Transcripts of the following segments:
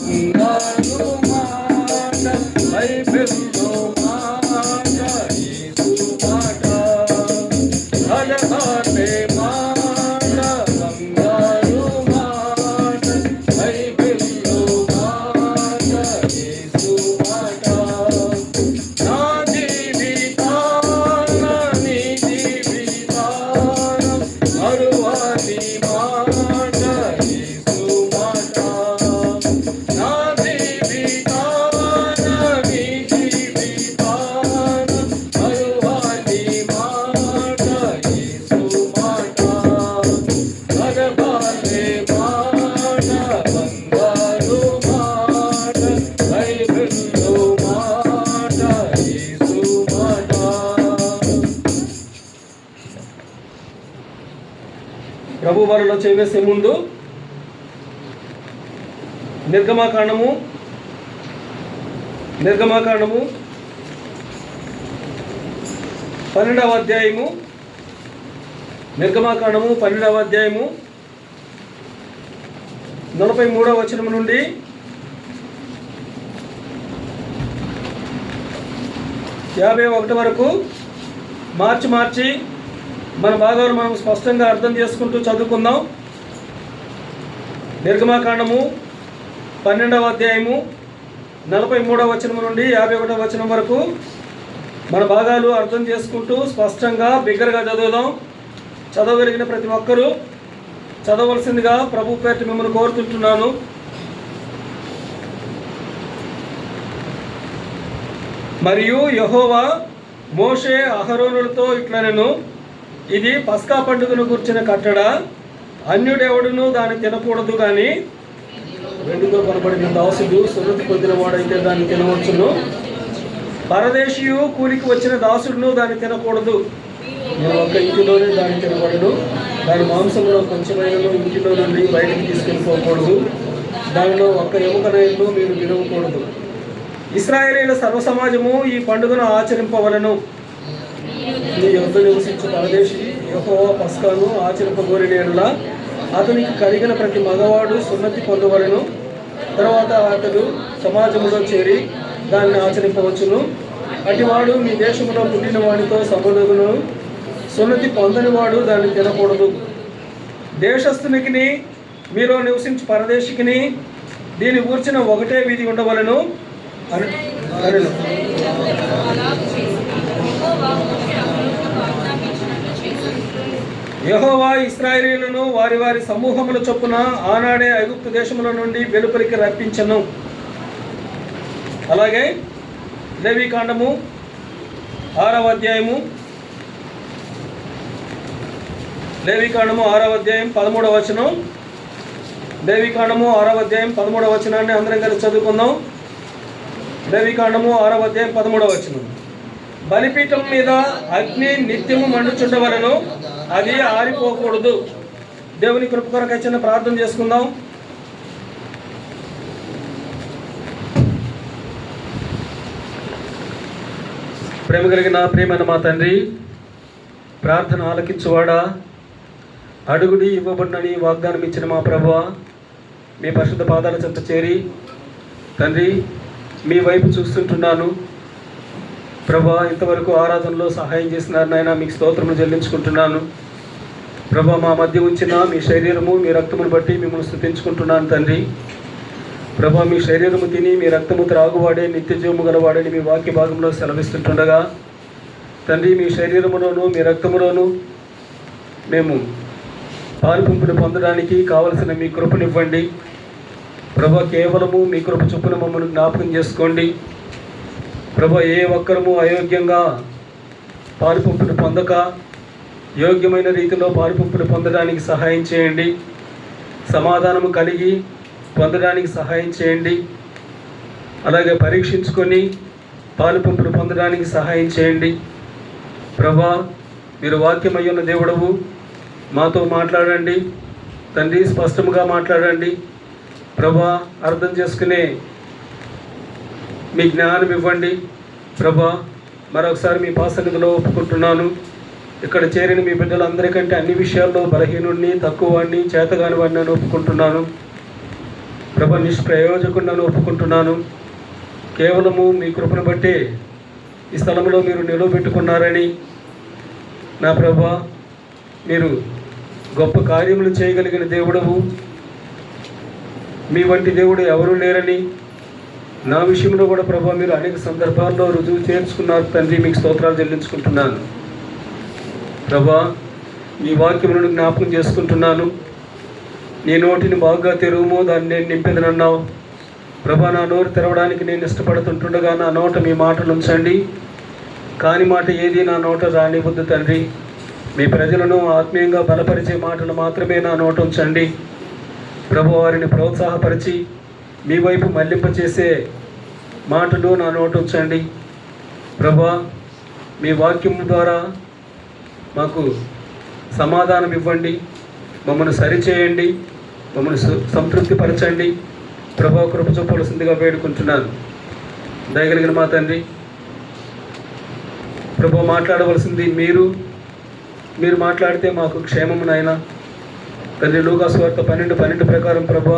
బంగారు మాట బైబిల్లో మాట యేసు మాట అలహాటే మాట బంగారు మాట బైబిల్లో మాట యేసు మాట నా జీవితాన నీ జీవితాన మరువని మాట యేసు మాట నా జీవితాన నీ జీవితాన మరువని మాట యేసు మాట భగవానే మాట బంగారు మాట బైబిల్లో మాట యేసు మాట. ప్రభు బలలో చేవేసే ముందు నిర్గమాకాండము 12వ అధ్యాయము నిర్గమాకాండము 12వ అధ్యాయము 43వ వచనం నుండి 51 వరకు మార్చి మన భాగాలు మనం స్పష్టంగా అర్థం చేసుకుంటూ చదువుకుందాం. నిర్గమాకాండము 12వ అధ్యాయము 43వ వచనం నుండి 51వ వచనం వరకు మన భాగాలు అర్థం చేసుకుంటూ స్పష్టంగా బిగ్గరగా చదువుదాం. చదవగలిగిన ప్రతి ఒక్కరూ చదవలసిందిగా ప్రభు పేరిట మిమ్మల్ని కోరుతుంటున్నాను. మరియు యెహోవా మోషే అహరోనులతో ఇట్లనెను, ఇది పస్కా పండుగను గుర్చిన కట్టడ, అన్యుడెవడును దాన్ని తినకూడదు, కానీ వెండితో కొనబడిన దాసుడు సున్నతి పొందిన వాడైతే దాన్ని తినవచ్చును, పరదేశీయు కూలికి వచ్చిన దాసుడును దాన్ని తినకూడదు. నేను ఒక్క ఇంటిలోనే దాన్ని తినబడను, దాని మాంసంలో కొంచెమైనను ఇంటిలో నుండి బయటికి తీసుకెళ్ళిపోకూడదు, దానిలో ఒక్క ఎముకనైనను మీరు వినవకూడదు. ఇశ్రాయేలీయుల సర్వసమాజము ఈ పండుగను ఆచరింపవలను. నీ యొద్ద నివసించు పరదేశి యెహోవా పస్కాను ఆచరింపగోరిన యెడల అతనికి కలిగిన ప్రతి మగవాడు సున్నతి పొందవలను. తర్వాత అతడు సమాజంలో చేరి దాన్ని ఆచరింపవచ్చును. అటివాడు మీ దేశంలో పుట్టిన వాడితో సమలుగును, సున్నతి పొందని వాడు దాన్ని తినకూడదు. దేశస్థునికి మీలో నివసించు పరదేశికిని దీని గూర్చిన ఒకటే విధి ఉండవలను అని. యెహోవా ఇశ్రాయేలీయులను వారి వారి సమూహముల చొప్పున ఆనాడే ఐగుప్తు దేశముల నుండి వెలుపలికి రప్పించెను. అలాగే లేవీకాండము 6వ అధ్యాయము 13వ వచనం. లేవీకాండము 6వ అధ్యాయం 13వ వచనాన్ని అందరం కలిసి చదువుకుందాం. లేవీకాండము 6వ అధ్యాయం 13వ వచనం. బలిపీఠం మీద అగ్ని నిత్యము మండుచుండవలెను, అది ఆరిపోకూడదు. దేవుని కృప కొరకు చిన్న ప్రార్థన చేసుకుందాం. ప్రేమ కలిగిన ప్రియమైన మా తండ్రి, ప్రార్థన ఆలకించువాడా, అడుగుడి ఇవ్వబడినని వాగ్దానం ఇచ్చిన మా ప్రభువా, మీ పరిశుద్ధ పాదాల చెంత చేరి తండ్రి మీ వైపు చూస్తుంటున్నాను. ప్రభా, ఇంతవరకు ఆరాధనలో సహాయం చేసినారు నాయన, మీకు స్తోత్రములు చెల్లించుకుంటున్నాను. ప్రభా, మా మధ్య ఉంచిన మీ శరీరము మీ రక్తమును బట్టి మిమ్మల్ని స్తుతించుకుంటున్నాను తండ్రి. ప్రభా, మీ శరీరము తిని మీ రక్తము త్రాగువాడే నిత్య జీవము గలవాడని మీ వాక్య భాగంలో సెలవిస్తుంటుండగా తండ్రి, మీ శరీరములోను మీ రక్తములోను మేము పాలుపంపుని పొందడానికి కావలసిన మీ కృపనివ్వండి. ప్రభా, కేవలము మీ కృప చొప్పున మమ్మల్ని జ్ఞాపకం చేసుకోండి. ప్రభా, ఏ ఒక్కరము అయోగ్యంగా పాలుపంపుని పొందక యోగ్యమైన రీతిలో పాలుపంపుని పొందడానికి సహాయం చేయండి. సమాధానము కలిగి పొందడానికి సహాయం చేయండి. అలాగే పరీక్షించుకొని పాలుపంపుని పొందడానికి సహాయం చేయండి. ప్రభా, మీరు వాక్యమై ఉన్న దేవుడవు, మాతో మాట్లాడండి తండ్రి, స్పష్టముగా మాట్లాడండి. ప్రభా, అర్థం చేసుకునే మీ జ్ఞానం ఇవ్వండి. ప్రభా, మరొకసారి మీ పాసన్నిధిలో ఒప్పుకుంటున్నాను. ఇక్కడ చేరిన మీ బిడ్డలందరికంటే అన్ని విషయాల్లో బలహీనుడిని, తక్కువ వాడిని, చేతగాని వాడిని అని ఒప్పుకుంటున్నాను. ప్రభు నిష్ప్రయోజకులను ఒప్పుకుంటున్నాను. కేవలము మీ కృపను బట్టి ఈ స్థలంలో మీరు నిలవబెట్టుకున్నారని నా ప్రభా, మీరు గొప్ప కార్యములు చేయగలిగిన దేవుడవు, మీ వంటి దేవుడు ఎవరూ లేరని నా విషయంలో కూడా ప్రభా మీరు అనేక సందర్భాల్లో రుజువు చేర్చుకున్నారు తండ్రి. మీకు స్తోత్రాలు చెల్లించుకుంటున్నాను ప్రభా. మీ వాక్యములను జ్ఞాపకం చేసుకుంటున్నాను. నీ నోటిని బాగా తెరువుము, దాన్ని నేను నింపెదనన్నావు ప్రభా. నా నోరు తెరవడానికి నేను ఇష్టపడుతుంటుండగా నా నోట మీ మాటలు ఉంచండి. కాని మాట ఏది నా నోట రానివద్దు తండ్రి. మీ ప్రజలను ఆత్మీయంగా బలపరిచే మాటలు మాత్రమే నా నోట ఉంచండి ప్రభు. వారిని ప్రోత్సాహపరిచి మీ వైపు మళ్లింపచేసే మాటలు నా నోట ఉంచండి ప్రభా. మీ వాక్యం ద్వారా మాకు సమాధానం ఇవ్వండి, మమ్మల్ని సరిచేయండి, మమ్మల్ని సంతృప్తిపరచండి ప్రభా. కృప చూపవలసిందిగా వేడుకుంటున్నాను. దయగలిగిన మా తండ్రి ప్రభు, మాట్లాడవలసింది మీరు మాట్లాడితే మాకు క్షేమము నాయన తండ్రి. లూకా సువార్త 12:12 ప్రకారం ప్రభు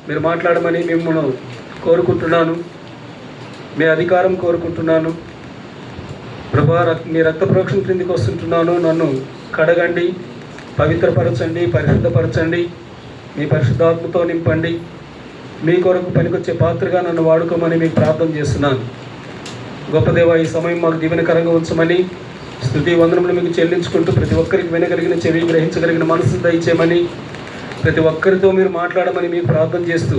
మీరు మాట్లాడమని మిమ్మల్ని కోరుకుంటున్నాను. మీ అధికారం కోరుకుంటున్నాను ప్రభా. మీ రక్త ప్రోక్షణ క్రిందికి వస్తుంటున్నాను. నన్ను కడగండి, పవిత్రపరచండి, పరిశుద్ధపరచండి, మీ పరిశుద్ధాత్మతో నింపండి. మీ కొరకు పనికొచ్చే పాత్రగా నన్ను వాడుకోమని మీకు ప్రార్థన చేస్తున్నాను. గొప్ప దేవ, ఈ సమయం మాకు దీవెనకరంగా ఉంచమని స్తుతి వందనములు మీకు చెల్లించుకుంటూ ప్రతి ఒక్కరికి వినగలిగిన చెవి, గ్రహించగలిగిన మనసు దయచేయమని, ప్రతి ఒక్కరితో మీరు మాట్లాడమని మీకు ప్రార్థన చేస్తూ,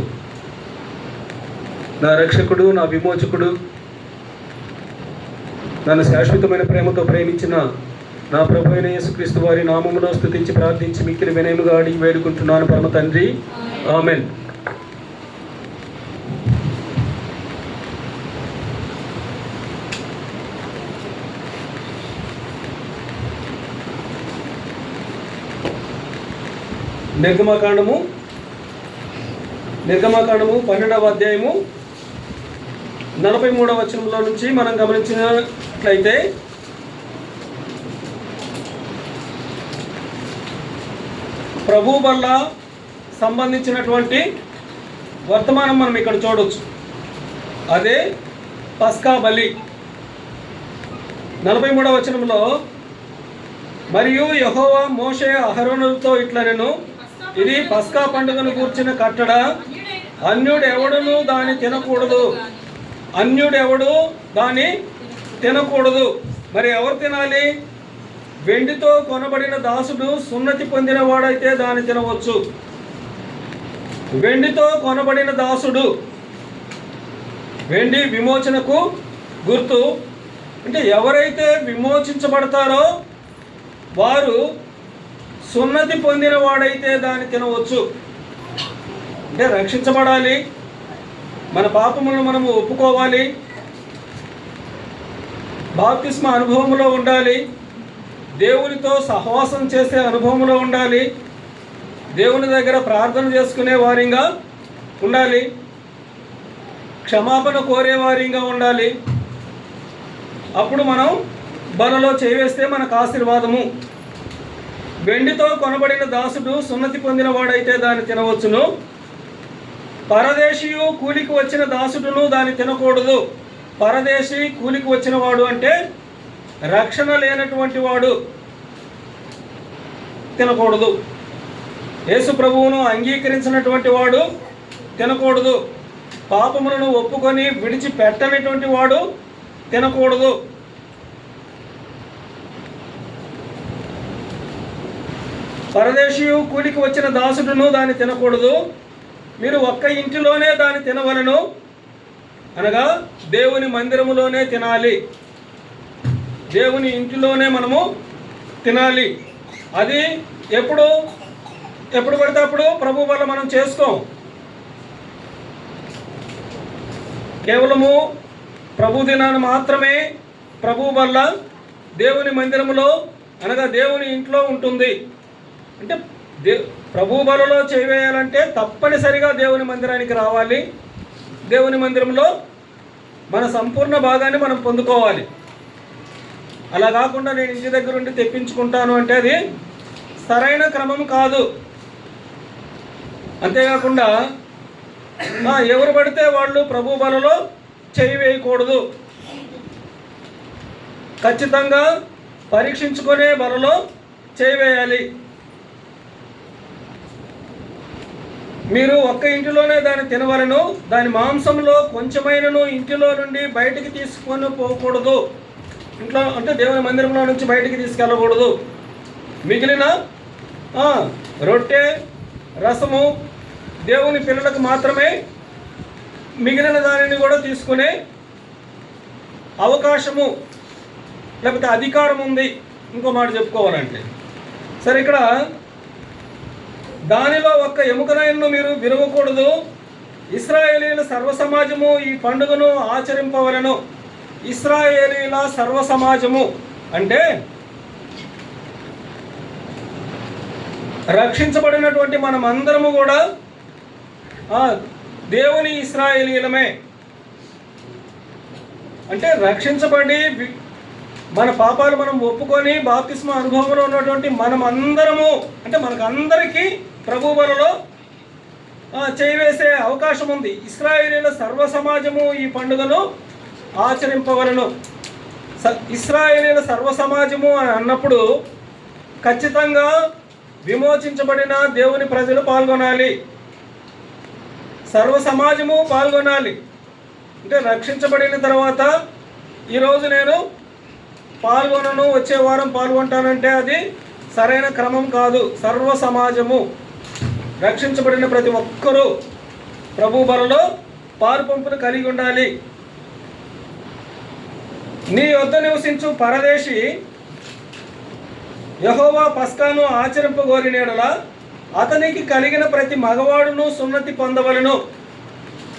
నా రక్షకుడు, నా విమోచకుడు, నన్ను శాశ్వతమైన ప్రేమతో ప్రేమించిన నా ప్రభు అయిన యేసుక్రీస్తు వారి నామములో స్తుతించి ప్రార్థించి మిక్కిలి వినయముగా అడిగి వేడుకుంటున్నాను పరమ తండ్రి. ఆమెన్. నిర్గమకాండము 12వ అధ్యాయము 43వ వచనంలో నుంచి మనం గమనించినట్లయితే, ప్రభువు వల్ల సంబంధించినటువంటి వర్తమానం మనం ఇక్కడ చూడవచ్చు. అదే పస్కా బలి. 43వ వచనంలో, మరియు యెహోవా మోషే అహరోనులతో ఇట్లనెను, ఇది పస్కా పండుగను కూర్చిన కట్టడ, అన్యుడెవడును దాన్ని తినకూడదు. అన్యుడెవడు దాన్ని తినకూడదు. మరి ఎవరు తినాలి? వెండితో కొనబడిన దాసుడు సున్నతి పొందిన వాడైతే దాన్ని తినవచ్చు. వెండితో కొనబడిన దాసుడు, వెండి విమోచనకు గుర్తు. అంటే ఎవరైతే విమోచించబడతారో వారు సున్నతి పొందిన వాడైతే దాన్ని తినవచ్చు. అంటే రక్షించబడాలి, మన పాపములను మనము ఒప్పుకోవాలి, బాప్తిస్మ అనుభవంలో ఉండాలి, దేవునితో సహవాసం చేసే అనుభవంలో ఉండాలి, దేవుని దగ్గర ప్రార్థన చేసుకునే వారిగా ఉండాలి, క్షమాపణ కోరే వారిగా ఉండాలి. అప్పుడు మనం బలలో చేవేస్తే మనకు ఆశీర్వాదము. వెండితో కొనబడిన దాసుడు సున్నతి పొందిన వాడైతే దాన్ని తినవచ్చును. పరదేశీయు కూలికి వచ్చిన దాసుడును దాన్ని తినకూడదు. పరదేశీ కూలికి వచ్చిన వాడు అంటే రక్షణ లేనటువంటి వాడు తినకూడదు. యేసు ప్రభువును అంగీకరించినటువంటి వాడు తినకూడదు. పాపములను ఒప్పుకొని విడిచిపెట్టనటువంటి వాడు తినకూడదు. పరదేశీయు కూలికి వచ్చిన దాసుడును దాన్ని తినకూడదు. మీరు ఒక్క ఇంటిలోనే దాన్ని తినవలను, అనగా దేవుని మందిరములోనే తినాలి. దేవుని ఇంటిలోనే మనము తినాలి. అది ఎప్పుడు పడితే అప్పుడు ప్రభు వల్ల మనం చేసుకోం. కేవలము ప్రభు దినాన్ని మాత్రమే ప్రభు వల్ల దేవుని మందిరములో, అనగా దేవుని ఇంట్లో ఉంటుంది. అంటే ప్రభు బలలో చేయాలంటే తప్పనిసరిగా దేవుని మందిరానికి రావాలి. దేవుని మందిరంలో మన సంపూర్ణ భాగాన్ని మనం పొందుకోవాలి. అలా కాకుండా నేను ఇంటి దగ్గర ఉండి తెప్పించుకుంటాను అంటే అది సరైన క్రమం కాదు. అంతేకాకుండా ఎవరు పడితే వాళ్ళు ప్రభు బలలో చేయి వేయకూడదు. ఖచ్చితంగా పరీక్షించుకునే బలలో చేయి వేయాలి. మీరు ఒక్క ఇంటిలోనే దాన్ని తినవలను, దాని మాంసంలో కొంచెమైనను ఇంటిలో నుండి బయటికి తీసుకొని పోకూడదు. ఇంట్లో అంటే దేవుని మందిరంలో నుంచి బయటికి తీసుకెళ్ళకూడదు. మిగిలిన రొట్టె రసము దేవుని పిల్లలకు మాత్రమే మిగిలిన దానిని కూడా తీసుకునే అవకాశము లేకపోతే అధికారం ఉంది. ఇంకో మాట చెప్పుకోవాలంటే సరే, ఇక్కడ దానిలో ఒక్క ఎముకనైనను మీరు విరవకూడదు. ఇశ్రాయేలీల సర్వసమాజము ఈ పండుగను ఆచరింపవలెను. ఇశ్రాయేలీల సర్వసమాజము అంటే రక్షించబడినటువంటి మనమందరము కూడా దేవుని ఇశ్రాయేలీలమే. అంటే రక్షించబడి మన పాపాలు మనం ఒప్పుకొని బాప్తిస్మ అనుభవంలో ఉన్నటువంటి మనమందరము అంటే మనకందరికీ ప్రభు బలలో చేయివేసే అవకాశం ఉంది. ఇశ్రాయేలీల సర్వ సమాజము ఈ పండుగను ఆచరింపవలను. ఇశ్రాయేలీల సర్వ సమాజము అని అన్నప్పుడు ఖచ్చితంగా విమోచించబడిన దేవుని ప్రజలు పాల్గొనాలి, సర్వ సమాజము పాల్గొనాలి. అంటే రక్షించబడిన తర్వాత ఈరోజు నేను పాల్గొనను, వచ్చే వారం పాల్గొంటానంటే అది సరైన క్రమం కాదు. సర్వ సమాజము రక్షించబడిన ప్రతి ఒక్కరూ ప్రభు బలలో పాలుపంపును కలిగి ఉండాలి. నీ వద్ద నివసించు పరదేశి యెహోవా పస్కాను ఆచరింపగోరిన యెడల అతనికి కలిగిన ప్రతి మగవాడును సున్నతి పొందవలెను.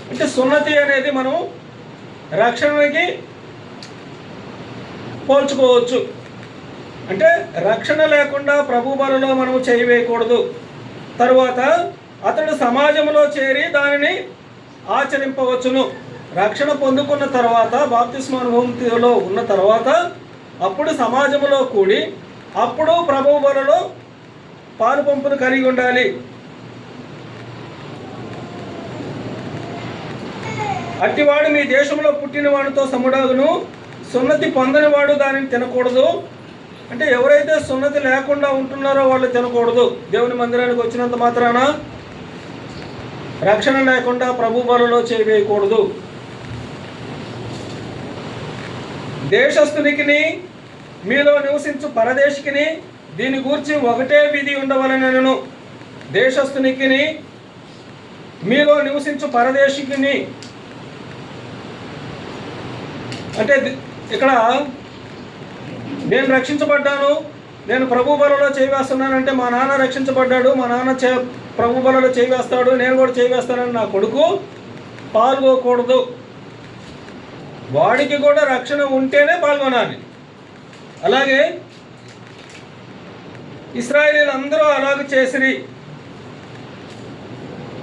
అంటే సున్నతి అనేది మనం రక్షణకి పోల్చుకోవచ్చు. అంటే రక్షణ లేకుండా ప్రభు బలలో మనము చేయి వేయకూడదు. తరువాత అతడు సమాజంలో చేరి దానిని ఆచరింపవచ్చును. రక్షణ పొందుకున్న తర్వాత బాప్తిస్మ అనుభవంలో ఉన్న తర్వాత అప్పుడు సమాజంలో కూడి అప్పుడు ప్రభు బలలో పాలు పంపును కలిగి ఉండాలి. అట్టివాడు మీ దేశంలో పుట్టిన వాడితో సముడాగును. సున్నతి పొందని దానిని తినకూడదు. అంటే ఎవరైతే సున్నతి లేకుండా ఉంటున్నారో వాళ్ళు తినకూడదు. దేవుని మందిరానికి వచ్చినంత మాత్రాన రక్షణ లేకుండా ప్రభు బలలో చేయవేయకూడదు. దేశస్థునికిని మీలో నివసించు పరదేశికిని దీని గూర్చి ఒకటే విధి ఉండవలెనను. దేశస్థునికిని మీలో నివసించు పరదేశికిని అంటే ఇక్కడ నేను రక్షించబడ్డాను, నేను ప్రభు బలలో చేయవేస్తున్నానంటే మా నాన్న రక్షించబడ్డాడు, మా నాన్న ప్రభు బలలో చేయవేస్తాడు, నేను కూడా చేయవేస్తానని నా కొడుకు పాల్గొకూడదు. వాడికి కూడా రక్షణ ఉంటేనే పాల్గొనాలి. అలాగే ఇశ్రాయేలీలు అందరూ అలాగ చేసిరి.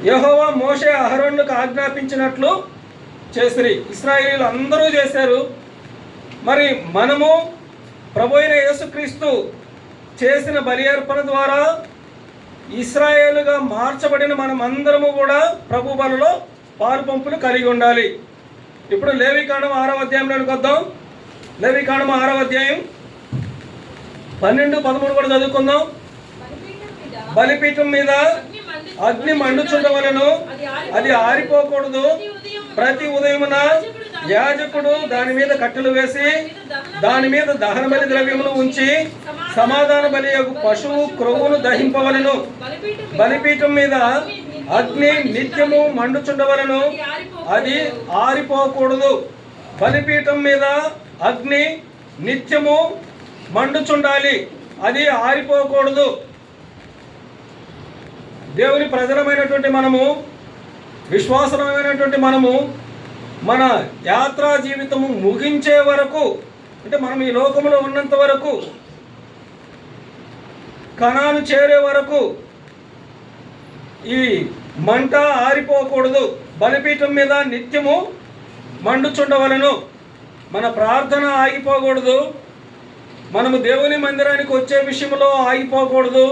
యెహోవా మోషే అహరోనులకు ఆజ్ఞాపించినట్లు చేసిరి. ఇశ్రాయేలీలు అందరూ చేశారు. మరి మనము ప్రభు అయిన యేసుక్రీస్తు చేసిన బలి అర్పణ ద్వారా ఇశ్రాయేలుగా మార్చబడిన మనమందరము కూడా ప్రభు బలలో పాలు పంపులు కలిగి ఉండాలి. ఇప్పుడు లేవికాండం 6వ అధ్యాయంలోకి వద్దాం. లేవికాండం 6వ అధ్యాయం 12, 13 కూడా చదువుకుందాం. బలిపీఠం మీద అగ్ని మండుచుండవలెను, అది ఆరిపోకూడదు. ప్రతి ఉదయమున యాజకుడు దాని మీద కట్టెలు వేసి దాని మీద దహన బలి ద్రవ్యములు ఉంచి సమాధాన బలి పశువు క్రొవ్వును దహింపవలెను. బలిపీఠం మీద అగ్ని నిత్యము మండుచుండవలెను, అది ఆరిపోకూడదు. బలిపీఠం మీద అగ్ని నిత్యము మండుచుండాలి, అది ఆరిపోకూడదు. దేవుని ప్రజలమైనటువంటి మనము, విశ్వాసమైనటువంటి మనము మన యాత్రా జీవితము ముగించే వరకు, అంటే మనం ఈ లోకంలో ఉన్నంత వరకు, కనాను చేరే వరకు ఈ మంట ఆరిపోకూడదు. బలిపీఠం మీద నిత్యము మండుచుండవలెను. మన ప్రార్థన ఆగిపోకూడదు. మనము దేవుని మందిరానికి వచ్చే విషయంలో ఆగిపోకూడదు.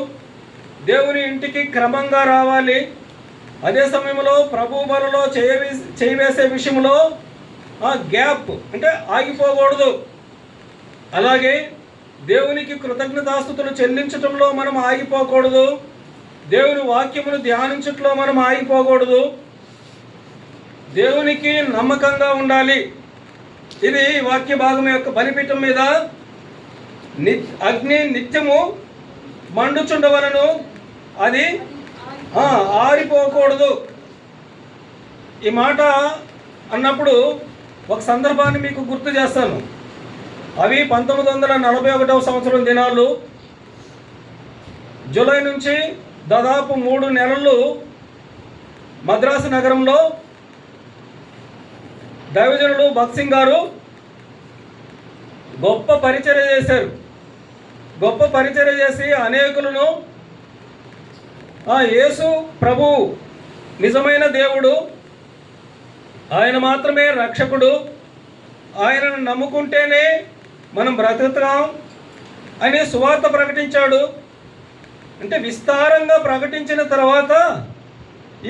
దేవుని ఇంటికి క్రమంగా రావాలి. అదే సమయంలో ప్రభు బలలో చేయవేసే విషయంలో గ్యాప్ అంటే ఆగిపోకూడదు. అలాగే దేవునికి కృతజ్ఞతాస్తుతులు చెల్లించటంలో మనం ఆగిపోకూడదు. దేవుని వాక్యమును ధ్యానించటంలో మనం ఆగిపోకూడదు. దేవునికి నమ్మకంగా ఉండాలి. ఇది వాక్య భాగం యొక్క బలిపీఠం మీద అగ్ని నిత్యము మండుచుండవలను, అది ఆరిపోకూడదు. ఈ మాట అన్నప్పుడు ఒక సందర్భాన్ని మీకు గుర్తు చేస్తాను. అవి 1941వ సంవత్సరం దినాలు. జూలై నుంచి దాదాపు 3 నెలలు మద్రాసు నగరంలో దైవజనుడు భగత్ సింగ్ గారు గొప్ప పరిచర్య చేశారు. గొప్ప పరిచర్య చేసి అనేకులను యేసు ప్రభు నిజమైన దేవుడు, ఆయన మాత్రమే రక్షకుడు, ఆయనను నమ్ముకుంటేనే మనం బ్రతుకుతాం అని సువార్త ప్రకటించాడు. అంటే విస్తారంగా ప్రకటించిన తర్వాత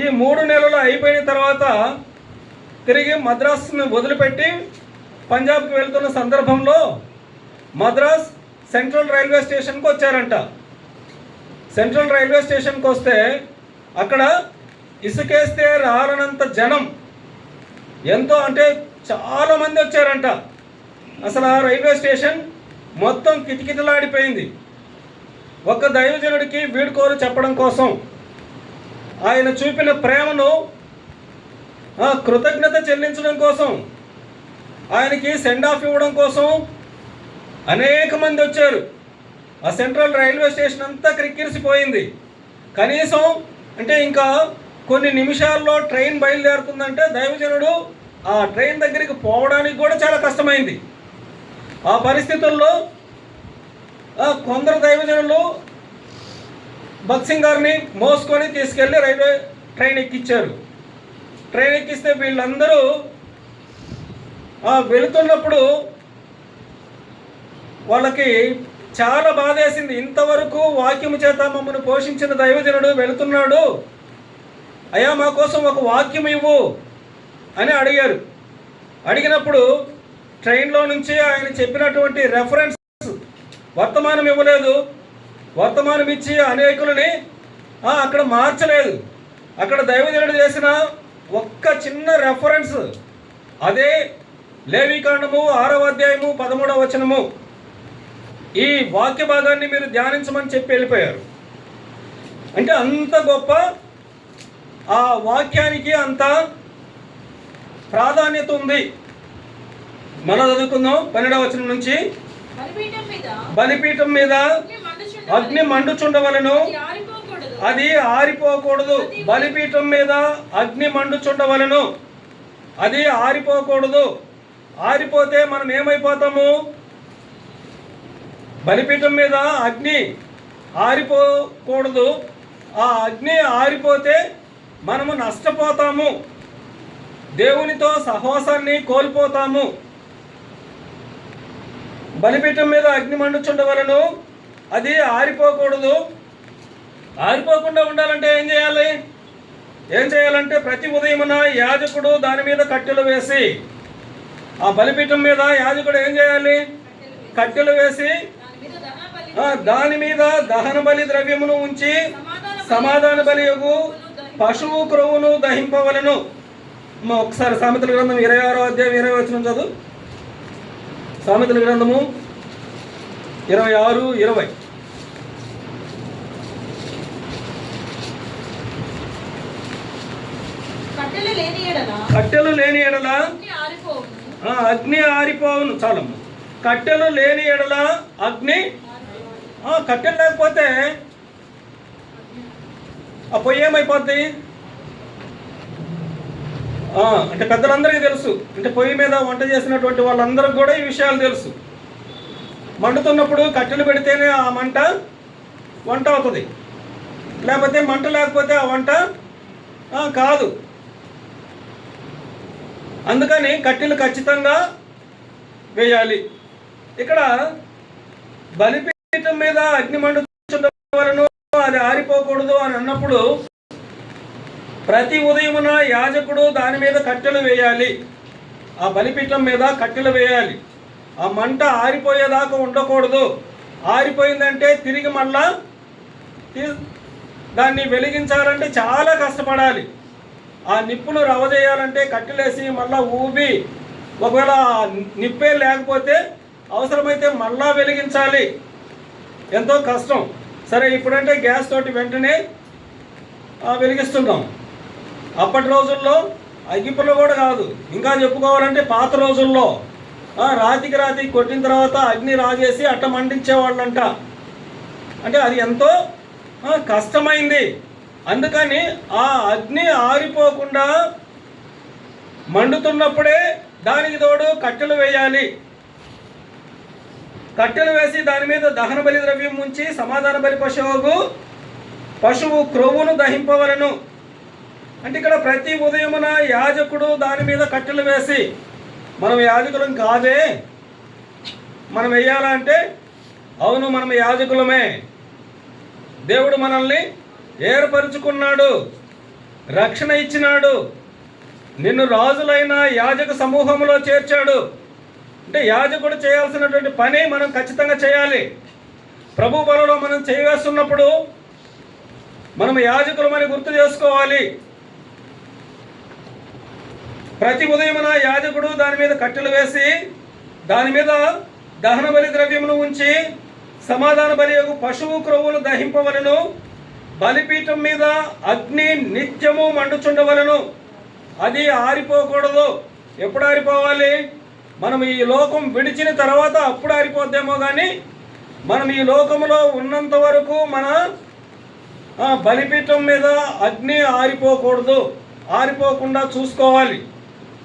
ఈ 3 నెలలు అయిపోయిన తర్వాత తిరిగి మద్రాసును వదిలిపెట్టి పంజాబ్కి వెళ్తున్న సందర్భంలో మద్రాస్ సెంట్రల్ రైల్వే స్టేషన్కి వచ్చారంట. సెంట్రల్ రైల్వే స్టేషన్కి వస్తే అక్కడ ఇసుకేస్తే రాలనంత జనం, ఎంతో అంటే చాలామంది వచ్చారంట. అసలు ఆ రైల్వే స్టేషన్ మొత్తం కిటకిటలాడిపోయింది. ఒక్క దైవజనుడికి వీడ్కోలు చెప్పడం కోసం, ఆయన చూపిన ప్రేమను కృతజ్ఞత చెల్లించడం కోసం, ఆయనకి సెండ్ ఆఫ్ ఇవ్వడం కోసం అనేక మంది వచ్చారు. ఆ సెంట్రల్ రైల్వే స్టేషన్ అంతా క్రిక్కిరిసిపోయింది. కనీసం అంటే ఇంకా కొన్ని నిమిషాల్లో ట్రైన్ బయలుదేరుతుందంటే దైవజనుడు ఆ ట్రైన్ దగ్గరికి పోవడానికి కూడా చాలా కష్టమైంది. ఆ పరిస్థితుల్లో కొందరు దైవజనులు భగత్ సింగ్ గారిని మోసుకొని తీసుకెళ్ళి రైల్వే ట్రైన్ ఎక్కించారు. ట్రైన్ ఎక్కిస్తే వీళ్ళందరూ వెళుతున్నప్పుడు వాళ్ళకి చాలా బాధ వేసింది. ఇంతవరకు వాక్యము చేత మమ్మల్ని పోషించిన దైవజనుడు వెళుతున్నాడు, అయ్యా మా కోసం ఒక వాక్యం ఇవ్వు అని అడిగారు. అడిగినప్పుడు ట్రైన్లో నుంచి ఆయన చెప్పినటువంటి రెఫరెన్స్ వర్తమానం ఇవ్వలేదు. వర్తమానం ఇచ్చి అనేకులని అక్కడ మార్చలేదు. అక్కడ దైవజనుడు చేసిన ఒక్క చిన్న రెఫరెన్స్, అదే లేవీకాండము 6వ అధ్యాయము 13వ వచనము. ఈ వాక్య భాగాన్ని మీరు ధ్యానించమని చెప్పి వెళ్ళిపోయారు. అంటే అంత గొప్ప ఆ వాక్యానికి అంత ప్రాధాన్యత ఉంది. మనం చదువుకుందాం 12వ వచనం నుంచి. బలిపీఠం మీద అగ్ని మండుచుండవలను, అది ఆరిపోకూడదు. బలిపీఠం మీద అగ్ని మండుచుండవలను, అది ఆరిపోకూడదు. ఆరిపోతే మనం ఏమైపోతాము? బలిపీఠం మీద అగ్ని ఆరిపోకూడదు. ఆ అగ్ని ఆరిపోతే మనము నష్టపోతాము, దేవునితో సహవాసాన్ని కోల్పోతాము. బలిపీఠం మీద అగ్ని మండుచుండవలను, అది ఆరిపోకూడదు. ఆరిపోకుండా ఉండాలంటే ఏం చేయాలంటే ప్రతి ఉదయమున యాజకుడు దాని మీద కట్టెలు వేసి, ఆ బలిపీఠం మీద యాజకుడు ఏం చేయాలి? కట్టెలు వేసి దాని మీద దహన బలి ద్రవ్యమును ఉంచి సమాధాన బలియగు పశువు క్రొవ్వును దహింపవలను. ఒకసారి సామెతల గ్రంథం 26వ అధ్యాయం 20వ వచనం చదువు. సామెతల గ్రంథము 26:20. కట్టెలు లేని ఎడల అగ్ని ఆరిపోవును. చాలమ్మ. కట్టెలు లేని ఎడల అగ్ని, కట్టెలు లేకపోతే ఆ పొయ్యి ఏమైపోద్ది? అంటే పెద్దలందరికీ తెలుసు. అంటే పొయ్యి మీద వంట చేసినటువంటి వాళ్ళందరికీ కూడా ఈ విషయాలు తెలుసు. మండుతున్నప్పుడు కట్టెలు పెడితేనే ఆ మంట వంట అవుతుంది, లేకపోతే మంట లేకపోతే ఆ వంట కాదు. అందుకని కట్టెలు ఖచ్చితంగా వేయాలి. ఇక్కడ బలిపీఠం మీద అగ్ని మండుచుండవలను, అది ఆరిపోకూడదు అని అన్నప్పుడు ప్రతి ఉదయమున యాజకుడు దాని మీద కట్టెలు వేయాలి. ఆ బలిపీఠం మీద కట్టెలు వేయాలి. ఆ మంట ఆరిపోయేదాకా ఉండకూడదు. ఆరిపోయిందంటే తిరిగి మళ్ళా దాన్ని వెలిగించాలంటే చాలా కష్టపడాలి. ఆ నిప్పును రవజేయాలంటే కట్టెలేసి మళ్ళా ఊబి, ఒకవేళ నిప్పే లేకపోతే అవసరమైతే మళ్ళా వెలిగించాలి. ఎంతో కష్టం. సరే, ఇప్పుడంటే గ్యాస్ తోటి వెంటనే వెలిగిస్తున్నాం. అప్పటి రోజుల్లో అగ్గిపుల్ల కూడా కాదు. ఇంకా చెప్పుకోవాలంటే పాత రోజుల్లో రాతికి రాతికి కొట్టిన తర్వాత అగ్ని రాజేసి అట్ట మండించేవాళ్ళంట. అంటే అది ఎంతో కష్టమైంది. అందుకని ఆ అగ్ని ఆరిపోకుండా మండుతున్నప్పుడే దానికి తోడు కట్టెలు వేయాలి. కట్టెలు వేసి దాని మీద దహన బలి ద్రవ్యం ఉంచి సమాధాన బలి పశువు క్రొవ్వును దహింపవలను. అంటే ఇక్కడ ప్రతి ఉదయమున యాజకుడు దాని మీద కట్టెలు వేసి, మనం యాజకులం కాదే, మనం వేయాలంటే అవును మనం యాజకులమే. దేవుడు మనల్ని ఏర్పరుచుకున్నాడు, రక్షణ ఇచ్చినాడు, నిన్ను రాజులైన యాజక సమూహంలో చేర్చాడు. అంటే యాజకుడు చేయాల్సినటువంటి పని మనం ఖచ్చితంగా చేయాలి. ప్రభు బలలో మనం చేయవేస్తున్నప్పుడు మనం యాజకులమని గుర్తు చేసుకోవాలి. ప్రతి ఉదయమున యాజకుడు దాని మీద కట్టెలు వేసి దాని మీద దహన బలి ద్రవ్యమును ఉంచి సమాధాన బలి పశువు క్రొవ్వును దహింపవలను. బలిపీఠం మీద అగ్ని నిత్యము మండుచుండవలను. అది ఆరిపోకూడదు. ఎప్పుడు ఆరిపోవాలి? మనం ఈ లోకం విడిచిన తర్వాత అప్పుడు ఆరిపోద్దేమో, కానీ మనం ఈ లోకంలో ఉన్నంత వరకు మన బలిపీఠం మీద అగ్ని ఆరిపోకూడదు. ఆరిపోకుండా చూసుకోవాలి.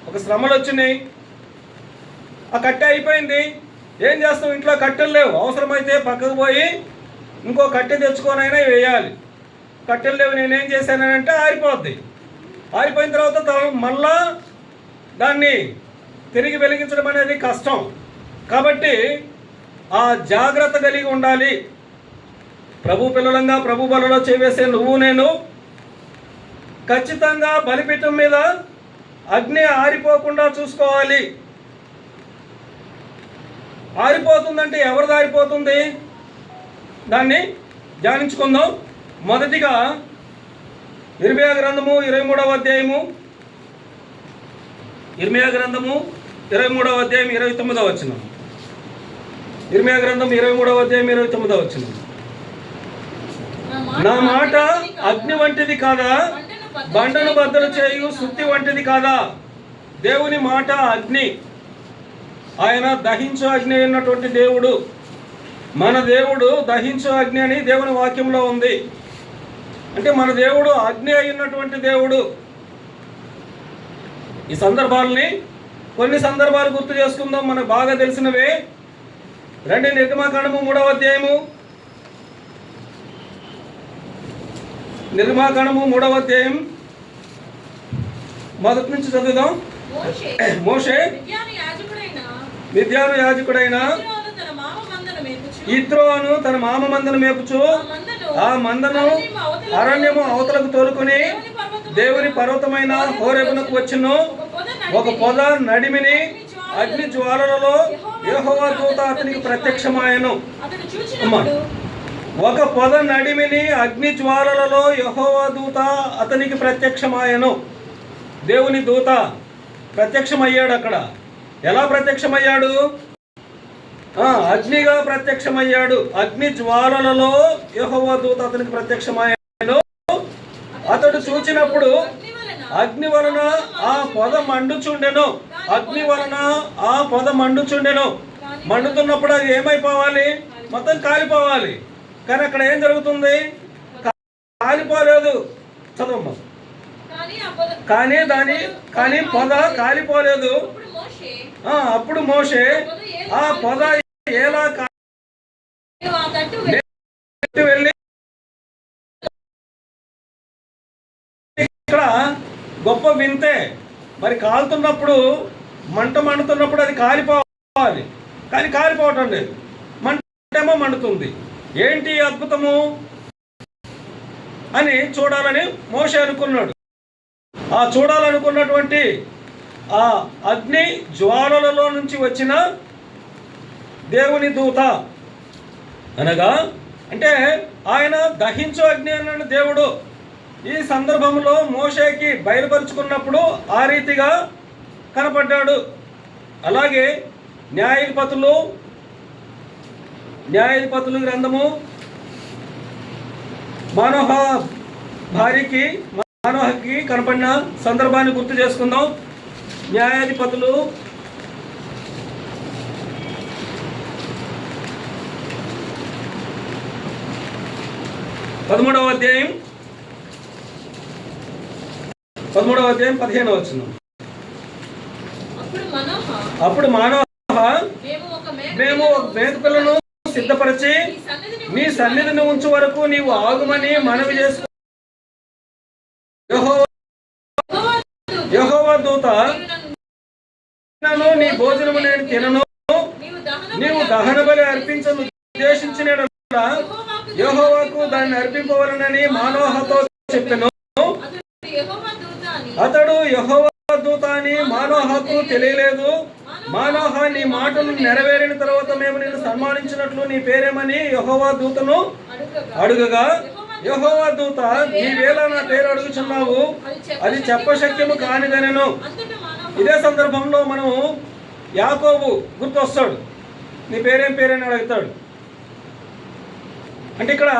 ఒక శ్రమలు వచ్చినాయి, ఆ కట్టె అయిపోయింది, ఏం చేస్తాం? ఇంట్లో కట్టెలు లేవు. అవసరమైతే పక్కకు పోయి ఇంకో కట్టె తెచ్చుకొనైనా వేయాలి. కట్టెలు లేవు, నేనేం చేశానంటే ఆరిపోద్ది. ఆరిపోయిన తర్వాత మళ్ళా దాన్ని తిరిగి వెలిగించడం అనేది కష్టం. కాబట్టి ఆ జాగ్రత్త కలిగి ఉండాలి. ప్రభు పిల్లలంగా ప్రభు బలలో చేవేసే నువ్వు నేను ఖచ్చితంగా బలిపీఠం మీద అగ్ని ఆరిపోకుండా చూసుకోవాలి. ఆరిపోతుందంటే ఎవరిది ఆరిపోతుంది? దాన్ని ధ్యానించుకుందాం. మొదటిగా ఇర్మియా గ్రంథము 23వ అధ్యాయము, ఇర్మియా గ్రంథము 23వ అధ్యాయం 29వ వచనం. ఇర్మియా గ్రంథం 23వ అధ్యాయం 29వ వచనం. నా మాట అగ్ని వంటిది కాదా, బండను బద్దలు చేయు సుత్తి వంటిది కాదా? దేవుని మాట అగ్ని. ఆయన దహించు అగ్ని అయినటువంటి దేవుడు. మన దేవుడు దహించు అగ్ని అని దేవుని వాక్యంలో ఉంది. అంటే మన దేవుడు అగ్ని అయినటువంటి దేవుడు. ఈ సందర్భాలని కొన్ని సందర్భాలు గుర్తు చేసుకుందాం, మనకు బాగా తెలిసినవే. రండి, నిర్గమాకాండము 3వ అధ్యాయము, నిర్గమాకాండము 3వ అధ్యాయం మొదటి నుంచి చదువుదాం. మోషే మిద్యాను యాజకుడైన ఇత్రోను తన మామ మందను మేపుచు ఆ మందను అరణ్యము అవతలకు తోలుకొని దేవుని పర్వతమైన హోరేబునకు వచ్చును. ఒక పొద నడిమిని అగ్ని జ్వాలలలో యెహోవా దూత అతనికి ప్రత్యక్షమాయెను. ఒక పొద నడిమిని అగ్ని జ్వాలలలో యెహోవా దూత అతనికి ప్రత్యక్షమాయెను. దేవుని దూత ప్రత్యక్షమయ్యాడు. అక్కడ ఎలా ప్రత్యక్షమయ్యాడు? అగ్నిగా ప్రత్యక్షమయ్యాడు. అగ్ని జ్వాలలలో యెహోవా దూత అతనికి ప్రత్యక్షమయ్యాడు. అతడు చూచినప్పుడు అగ్ని వలన ఆ పొద మండుచుండెను. అగ్ని వలన ఆ పొద మండుచుండెను. మండుతున్నప్పుడు అది ఏమైపోవాలి? మొత్తం కాలిపోవాలి. కానీ అక్కడ ఏం జరుగుతుంది? కాలిపోలేదు. చదవమ్మా. కానీ పొద కాలిపోలేదు. అప్పుడు మోషే ఆ పొద ఎలా వెళ్ళి, ఇక్కడ గొప్ప వింతే. మరి కాలుతున్నప్పుడు మండుతున్నప్పుడు అది కాలిపోవాలి, కానీ కాలిపోవటం లేదు. మంటేమో మండుతుంది. ఏంటి అద్భుతము అని చూడాలని మోషే అనుకున్నాడు. ఆ చూడాలనుకున్నటువంటి ఆ అగ్ని జ్వాలలలో నుంచి వచ్చిన దేవుని దూత అనగా అంటే ఆయన దహించు అగ్ని అన్న దేవుడు. ఈ సందర్భంలో మోషేకి బయలుపరుచుకున్నప్పుడు ఆ రీతిగా కనపడ్డాడు. అలాగే న్యాయాధిపతులు గ్రంథము మానోహకి కనపడిన సందర్భాన్ని గుర్తు చేసుకుందాం. న్యాయాధిపతులు 13వ అధ్యాయం 15వ వచనం. అప్పుడు మానోహ మేము మేకపిల్లను సిద్ధపరిచి నీ సన్నిధిని ఉంచు వరకు నీవు ఆగుమని మనవి చేసుకో. యెహోవా దూత నీ భోజనము నేను తినను, నీవు దహన బలి అర్పించను ఉద్దేశించిన యెహోవాకు దాన్ని అర్పింపవలనని మానోహతో చెప్పెను. అతడు యెహోవా దూత అని మానోహకు తెలియలేదు. మానోహ, నీ మాటలు నెరవేరిన తర్వాత మేము నిన్ను సన్మానించినట్లు నీ పేరేమని యెహోవా దూతను అడుగగా, యెహోవా దూత, నీవేళ నా పేరు అడుగుచున్నావు, అది చెప్పశక్యము కానిదనెను. ఇదే సందర్భంలో మనం యాకోబు గుర్తొస్తాడు. నీ పేరేని అడుగుతాడు. అంటే ఇక్కడ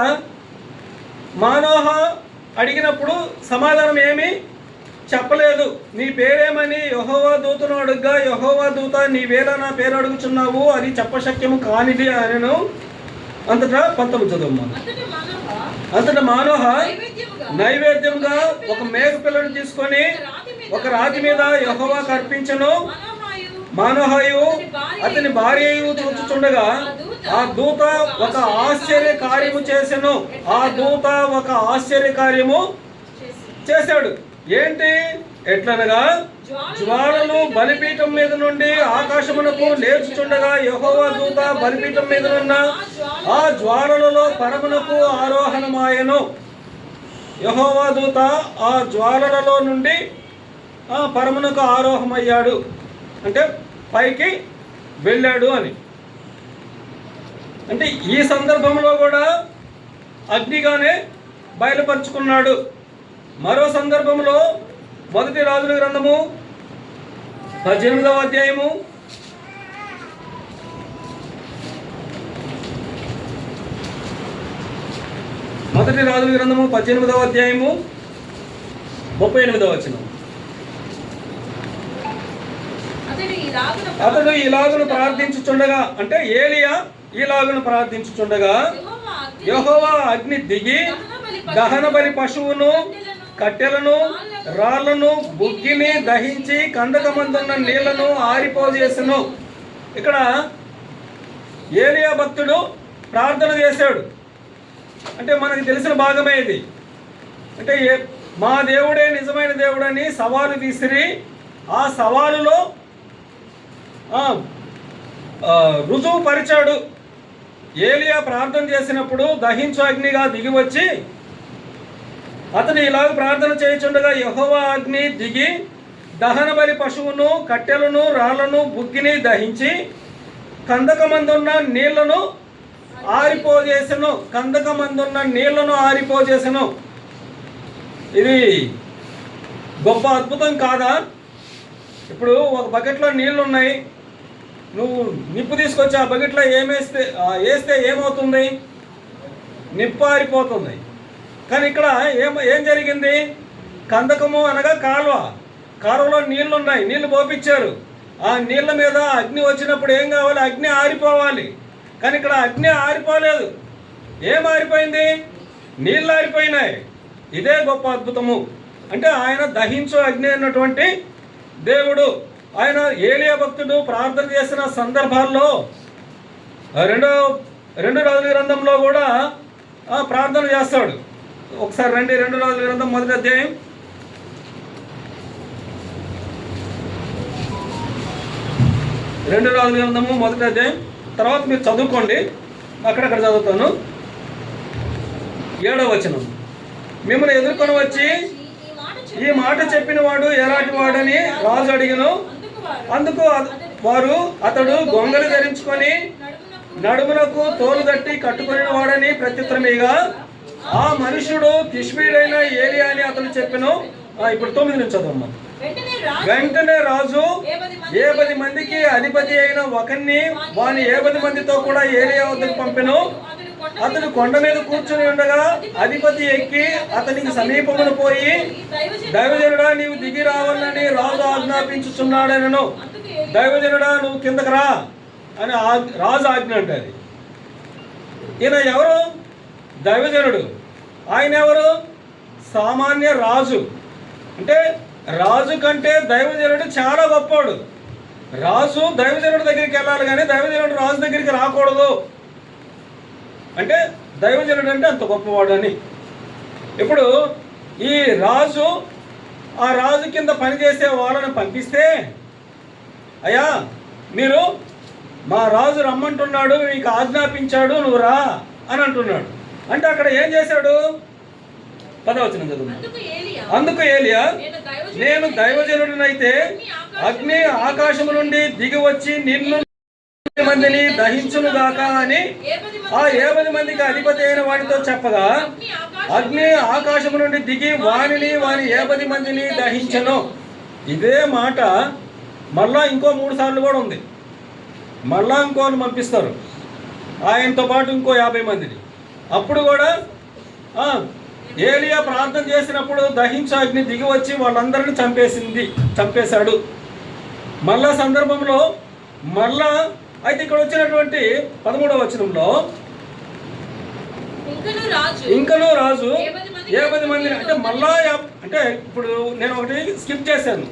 మానోహ అడిగినప్పుడు సమాధానం ఏమి చెప్పలేదు. నీ పేరేమని యెహోవా దూతను అడుగ్గా, యెహోవా దూత, నీవేళ నా పేరు అడుగుచున్నావు, అది చెప్పశక్యము కానిది అనెను. అంతటా 19 చదువు. అంతటా మానోహ నైవేద్యంగా ఒక మేక పిల్లను తీసుకొని ఒక రాతి మీద యెహోవాకు అర్పించెను. మానోహయు అతని భార్యయు చూచుచుండగా ఆ దూత ఒక ఆశ్చర్య కార్యము చేసెను. చేశాడు. ఏంటి? ఎట్లనగా, జ్వాలలు బలిపీఠం మీద నుండి ఆకాశమునకు లేచుచుండగా యెహోవా దూత బలిపీఠం మీద ఉన్న ఆ జ్వాలలలో పరమునకు ఆరోహణమాయెను. యెహోవా దూత ఆ జ్వాలలలో నుండి ఆ పరమునకు ఆరోహమయ్యాడు, అంటే పైకి వెళ్ళాడు అని. అంటే ఈ సందర్భంలో కూడా అగ్నిగానే బయలుపరుచుకున్నాడు. మరో సందర్భంలో 1 రాజుల గ్రంథము 18వ అధ్యాయము 18వ అధ్యాయము 38వ వచనం. అతడు ఇలాగును ప్రార్థించుచుండగా, అంటే ఏలియా ఇలాగును ప్రార్థించుచుండగా యెహోవా అగ్ని దిగి దహన బలి పశువును, కట్టెలను, రాళ్లను, బుగ్గిని దహించి కందకమందున్న నీళ్లను ఆరిపోజేసెను. ఇక్కడ ఏలియా భక్తుడు ప్రార్థన చేశాడు. అంటే మనకు తెలిసిన భాగమే ఇది. అంటే మా దేవుడే నిజమైన దేవుడని సవాలు విసిరి ఆ సవాలులో రుజువు పరిచాడు. ఏలియా ప్రార్థన చేసినప్పుడు దహించు అగ్నిగా దిగి వచ్చి అతను ఇలాగ ప్రార్థన చేయుచుండగా యెహోవా అగ్ని దిగి దహన బలి పశువును, కట్టెలను, రాళ్లను, బుగ్గిని దహించి కందకమందున్న నీళ్లను ఆరిపోజేసెను. ఇది గొప్ప అద్భుతం కాదా? ఇప్పుడు ఒక బకెట్లో నీళ్లు ఉన్నాయి, నువ్వు నిప్పు తీసుకొచ్చి ఆ బకెట్లో వేస్తే ఏమవుతుంది? నిప్పు ఆరిపోతుంది. కానీ ఇక్కడ ఏం జరిగింది? కందకము అనగా కాలువలో నీళ్లు ఉన్నాయి, నీళ్లు పోపించారు. ఆ నీళ్ల మీద అగ్ని వచ్చినప్పుడు ఏం కావాలి? అగ్ని ఆరిపోవాలి. కానీ ఇక్కడ అగ్ని ఆరిపోలేదు. ఏం ఆరిపోయింది? నీళ్ళు ఆరిపోయినాయి. ఇదే గొప్ప అద్భుతము. అంటే ఆయన దహించు అగ్ని అన్నటువంటి దేవుడు. ఆయన ఏలియా భక్తుడు ప్రార్థన చేసిన సందర్భాల్లో 2 రాజుల గ్రంథంలో కూడా ప్రార్థన చేస్తాడు. ఒకసారి రండి, 2 రాజుల గ్రంథం 1వ అధ్యాయం 2 రాజుల గ్రంథము 1వ అధ్యాయం తర్వాత మీరు చదువుకోండి, అక్కడక్కడ చదువుతాను. 7వ వచనం. మిమ్మల్ని ఎదుర్కొని వచ్చి ఈ మాట చెప్పిన వాడు ఎలాంటి వాడని రాజు అడిగను. అందుకు వారు, అతడు గొంగలి ధరించుకొని నడుమునకు తోలు తట్టి కట్టుకుని వాడని ప్రత్యుత్తరమేగా, ఆ మనుషుడు తిష్బీడైన ఏలియా అని అతను చెప్పెను. ఇప్పుడు 9 నుంచి చదవమ్మా. వెంటనే రాజు 10 మందికి అధిపతి అయిన ఒకరిని వాని 10 మందితో కూడా ఏలియా వద్దకు పంపెను. అతడు కొండ మీద కూర్చుని ఉండగా అధిపతి ఎక్కి అతనికి సమీపమును పోయి, దైవజనుడా నీవు దిగి రావాలని రాజు ఆజ్ఞాపించుచున్నాడనను. దైవజనుడా నువ్వు కిందకు రా అని రాజు ఆజ్ఞ అంటే. అది ఈయన ఎవరు? దైవజనుడు. ఆయన ఎవరు? సామాన్య రాజు. అంటే రాజు కంటే దైవజనుడు చాలా గొప్పవాడు. రాజు దైవజనుడి దగ్గరికి వెళ్ళాలి కానీ దైవజనుడు రాజు దగ్గరికి రాకూడదు. అంటే దైవజనుడు అంటే అంత గొప్పవాడు అని. ఇప్పుడు ఈ రాజు ఆ రాజు కింద పనిచేసే వాళ్ళని పంపిస్తే, అయ్యా మీరు మా రాజు రమ్మంటున్నాడు, మీకు ఆజ్ఞాపించాడు, నువ్వు రా అని అంటున్నాడు. అంటే అక్కడ ఏం చేశాడు? 10వ వచనం చదువు. అందుకు ఏలియా, నేను దైవజనుడినైతే అగ్ని ఆకాశము నుండి దిగి వచ్చి నిన్ను మందిని దహించును గాక అని ఆ 10 మందికి అధిపతి అయిన వాడితో చెప్పగా, అగ్ని ఆకాశము నుండి దిగి వాని 10 మందిని దహించను. ఇదే మాట మళ్ళా ఇంకో 3 సార్లు కూడా ఉంది. మళ్ళా ఇంకోని పంపిస్తారు ఆయనతో పాటు ఇంకో 50 మందిని. అప్పుడు కూడా ఏలియా ప్రార్థన చేసినప్పుడు దహించు అగ్ని దిగి వచ్చి వాళ్ళందరినీ చంపేశాడు. మళ్ళా సందర్భంలో మళ్ళా అయితే ఇక్కడ వచ్చినటువంటి 13వ వచనంలో ఇంకను రాజు 10 మందిని, అంటే మళ్ళా అంటే ఇప్పుడు నేను ఒకటి స్కిప్ చేశాను,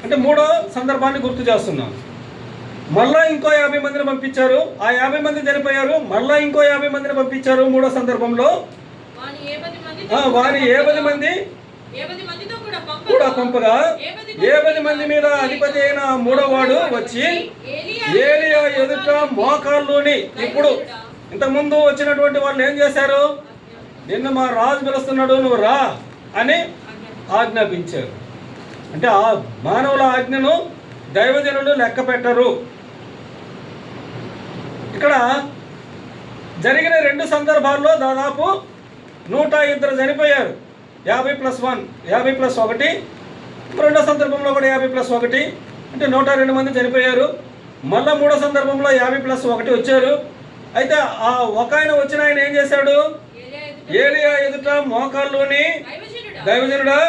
అంటే 3వ సందర్భాన్ని గుర్తు చేస్తున్నాను. మళ్ళా ఇంకో 50 మందిని పంపించారు. ఆ 50 మంది చనిపోయారు. మళ్ళా ఇంకో 50 మందిని పంపించారు 3వ సందర్భంలో. వారి 10 మంది కూడా పంపగా 10 మంది మీద అధిపతి అయిన 3వ వాడు వచ్చి ఏలియా ఎదుట మోకాల్లోని, ఇప్పుడు ఇంతకుముందు వచ్చినటువంటి వాళ్ళు ఏం చేశారు? నిన్ను మా రాజు పిలుస్తున్నాడు, నువ్వు రా అని ఆజ్ఞాపించారు. అంటే ఆ మానవుల ఆజ్ఞను దైవజనులు లెక్క పెట్టరు. ఇక్కడ జరిగిన 2 సందర్భాల్లో దాదాపు 102 చనిపోయారు. 50+1, 50+1. రెండో సందర్భంలో కూడా 50+1, అంటే 102 మంది చనిపోయారు. మళ్ళా 3వ సందర్భంలో 50+1 వచ్చారు. అయితే ఆ ఒక ఆయన వచ్చిన ఆయన ఏం చేశాడు? ఏలియా ఎదుట మోకాల్లోని, దైవజనుడా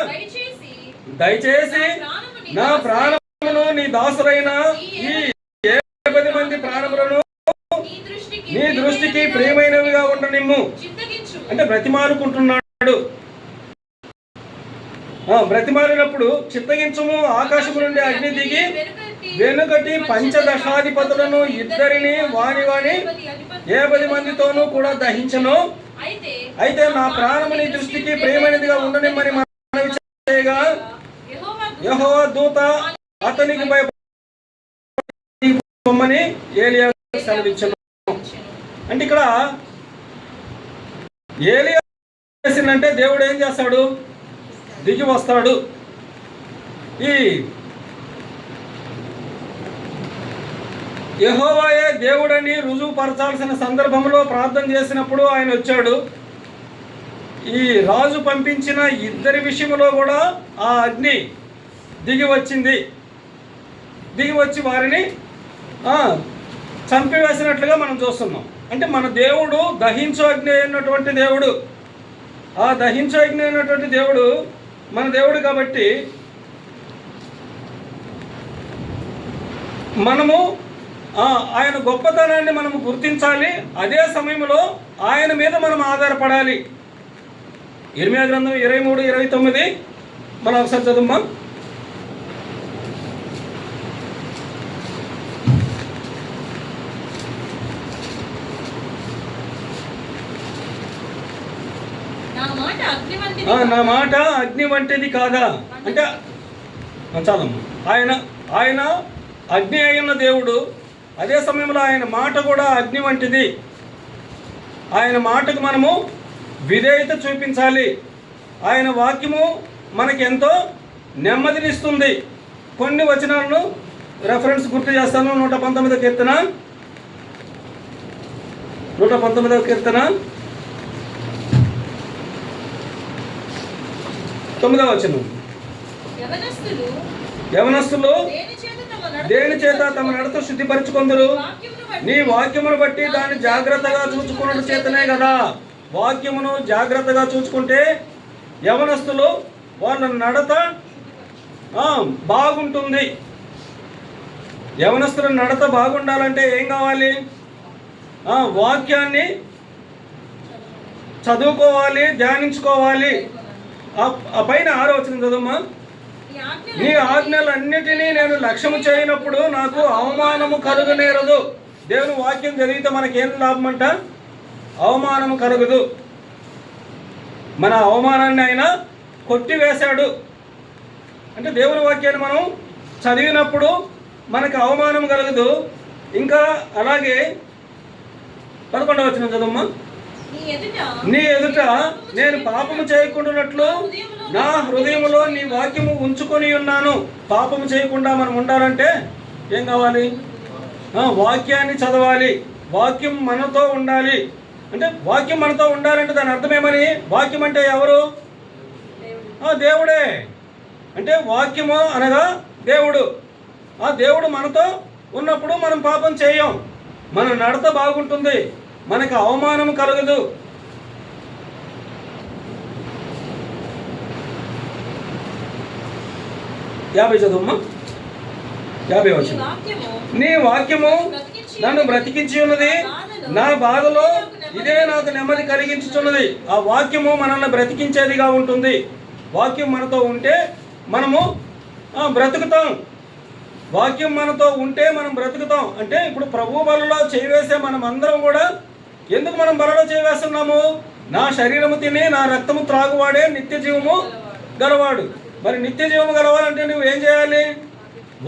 దయచేసి నా ప్రాణమును నీ దాసురైన ఈ 10 మంది ప్రాణములను నీ దృష్టికి ప్రియమైనవిగా ఉండనిమ్ము. అంటే బ్రతిమాలుకుంటున్నాడు. బ్రతిమాలినప్పుడు చిత్తగించుము, ఆకాశము నుండి అగ్ని దిగి వెనుకటి పంచదశాధిపతులను ఇద్దరిని వాని 10 మందితోనూ కూడా దహించను. అయితే నా ప్రాణము నీ దృష్టికి ప్రియమైనదిగా ఉండనిమ్మని మనవి చేయగా యెహోవా దూత అతనికి భయపడమని ఏలియా సెలవిచ్చెను. అంటే ఇక్కడ ఏలియా చేసిందంటే దేవుడు ఏం చేస్తాడు? దిగి వస్తాడు. ఈ యెహోవాయే దేవుడని రుజువుపరచాల్సిన సందర్భంలో ప్రార్థన చేసినప్పుడు ఆయన వచ్చాడు. ఈ రాజు పంపించిన 2 విషయంలో కూడా ఆ అగ్ని దిగి వచ్చింది. దిగి వచ్చి వారిని చంపివేసినట్లుగా మనం చూస్తున్నాం. అంటే మన దేవుడు దహించు అగ్ని అయినటువంటి దేవుడు. ఆ దహించు అగ్ని అయినటువంటి దేవుడు మన దేవుడు కాబట్టి మనము ఆయన గొప్పతనాన్ని మనము గుర్తించాలి. అదే సమయంలో ఆయన మీద మనం ఆధారపడాలి. ఇర్మియా గ్రంథం 23:29 మనం ఒకసారి చదువుమా. నా మాట అగ్ని వంటిది కాదా అంటే చాలమ్మా. ఆయన అగ్ని అయిన దేవుడు. అదే సమయంలో ఆయన మాట కూడా అగ్ని వంటిది. ఆయన మాటకు మనము విధేయత చూపించాలి. ఆయన వాక్యము మనకి ఎంతో నెమ్మదినిస్తుంది. కొన్ని వచనాలను రెఫరెన్స్ గుర్తు చేస్తాను. 119వ కీర్తన 9వ వచనం. యవనస్తులు దేని చేత తమ నడత శుద్ధిపరచుకొందురు? నీ వాక్యమును బట్టి దాన్ని జాగ్రత్తగా చూసుకున్న చేతనే కదా. వాక్యమును జాగ్రత్తగా చూసుకుంటే యవనస్తులు వాళ్ళ నడత బాగుంటుంది. యవనస్తుల నడత బాగుండాలంటే ఏం కావాలి? వాక్యాన్ని చదువుకోవాలి, ధ్యానించుకోవాలి. ఆ పైన 6వ వచనం చదువుమా. నీ ఆజ్ఞలన్నిటినీ నేను లక్ష్యము చేయనప్పుడు నాకు అవమానము కలుగనేరదు. దేవుని వాక్యం చదివితే మనకేం లాభం అంట? అవమానము కలుగదు. మన అవమానాన్ని ఆయన కొట్టివేశాడు. అంటే దేవుని వాక్యాన్ని మనం చదివినప్పుడు మనకు అవమానం కలగదు. ఇంకా అలాగే 11వ వచనం చదువుమా. నీ ఎదుట నేను పాపము చేయకుండానట్లు నా హృదయంలో నీ వాక్యము ఉంచుకొని ఉన్నాను. పాపము చేయకుండా మనం ఉండాలంటే ఏం కావాలి? వాక్యాన్ని చదవాలి. వాక్యం మనతో ఉండాలి. అంటే వాక్యం మనతో ఉండాలంటే దాని అర్థం ఏమని? వాక్యం అంటే ఎవరు? దేవుడే. అంటే వాక్యము అనగా దేవుడు. ఆ దేవుడు మనతో ఉన్నప్పుడు మనం పాపం చేయం. మన నడత బాగుంటుంది, మనకు అవమానం కలగదు. చదువుమ్మా. 50 వచనం. నీ వాక్యము నన్ను బ్రతికించి ఉన్నది, నా బాధలో ఇదే నాకు నెమ్మది కలిగించుచున్నది. ఆ వాక్యము మనల్ని బ్రతికించేదిగా ఉంటుంది. వాక్యం మనతో ఉంటే మనము బ్రతుకుతాం. వాక్యం మనతో ఉంటే మనం బ్రతుకుతాం. అంటే ఇప్పుడు ప్రభు బలలో చేయవేసే మనం అందరం కూడా ఎందుకు మనం బలలో చేయవేస్తున్నాము? నా శరీరము తిని నా రక్తము త్రాగువాడే నిత్య జీవము గలవాడు. మరి నిత్య జీవము గలవాలంటే నువ్వు ఏం చేయాలి?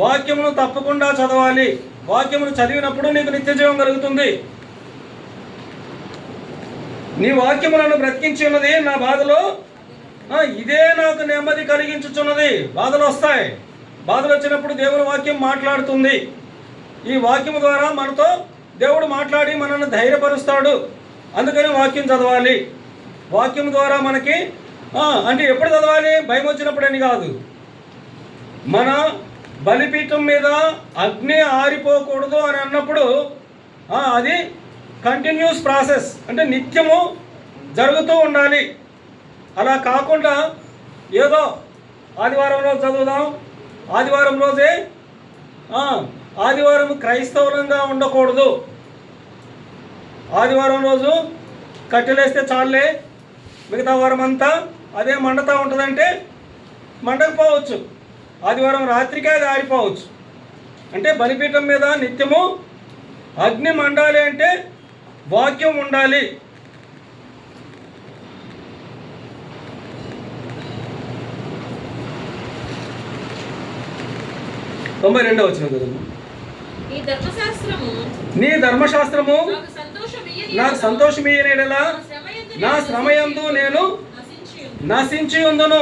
వాక్యమును తప్పకుండా చదవాలి. వాక్యమును చదివినప్పుడు నీకు నిత్య జీవం కలుగుతుంది. నీ వాక్యము నన్ను బ్రతికించి ఉన్నది, నా బాధలో ఇదే నాకు నెమ్మది కలిగించుచున్నది. బాధలు వస్తాయి. బాధలు వచ్చినప్పుడు దేవుని వాక్యం మాట్లాడుతుంది. ఈ వాక్యం ద్వారా మనతో దేవుడు మాట్లాడి మనల్ని ధైర్యపరుస్తాడు. అందుకని వాక్యం చదవాలి. వాక్యం ద్వారా మనకి అంటే ఎప్పుడు చదవాలి? భయం వచ్చినప్పుడని కాదు. మన బలిపీఠం మీద అగ్ని ఆరిపోకూడదు అని అన్నప్పుడు అది కంటిన్యూస్ ప్రాసెస్, అంటే నిత్యము జరుగుతూ ఉండాలి. అలా కాకుండా ఏదో ఆదివారం రోజు చదువుదాం, ఆదివారం రోజే ఆదివారం క్రైస్తవులంగా ఉండకూడదు. ఆదివారం రోజు కట్టెలేస్తే చాలే, మిగతా వారం అంతా అదే మండతా ఉంటుందంటే మండకపోవచ్చు. ఆదివారం రాత్రికే అది ఆరిపోవచ్చు. అంటే బలిపీఠం మీద నిత్యము అగ్ని మండాలి అంటే వాక్యం ఉండాలి. తొంభై 92వ వచనం చదువు. నీ ధర్మశాస్త్రము నాకు సంతోషమీయనేలా నా శ్రమయందు నేను నశించి ఉందును.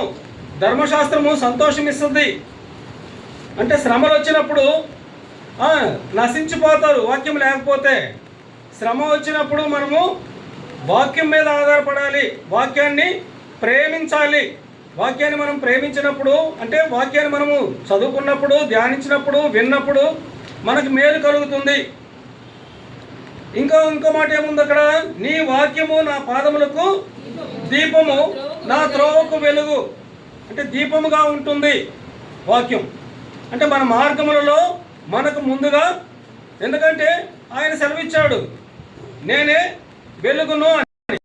ధర్మశాస్త్రము సంతోషమిస్తుంది. అంటే శ్రమలు వచ్చినప్పుడు నశించిపోతారు వాక్యం లేకపోతే. శ్రమ వచ్చినప్పుడు మనము వాక్యం మీద ఆధారపడాలి. వాక్యాన్ని ప్రేమించాలి. వాక్యాన్ని మనం ప్రేమించినప్పుడు అంటే వాక్యాన్ని మనము చదువుకున్నప్పుడు, ధ్యానించినప్పుడు, విన్నప్పుడు మనకు మేలు కలుగుతుంది. ఇంకో మాట ఏముంది అక్కడ? నీ వాక్యము నా పాదములకు దీపము, నా త్రోవకు వెలుగు. అంటే దీపముగా ఉంటుంది వాక్యం. అంటే మన మార్గములలో మనకు ముందుగా, ఎందుకంటే ఆయన సెలవిచ్చాడు, నేనే వెలుగును అని.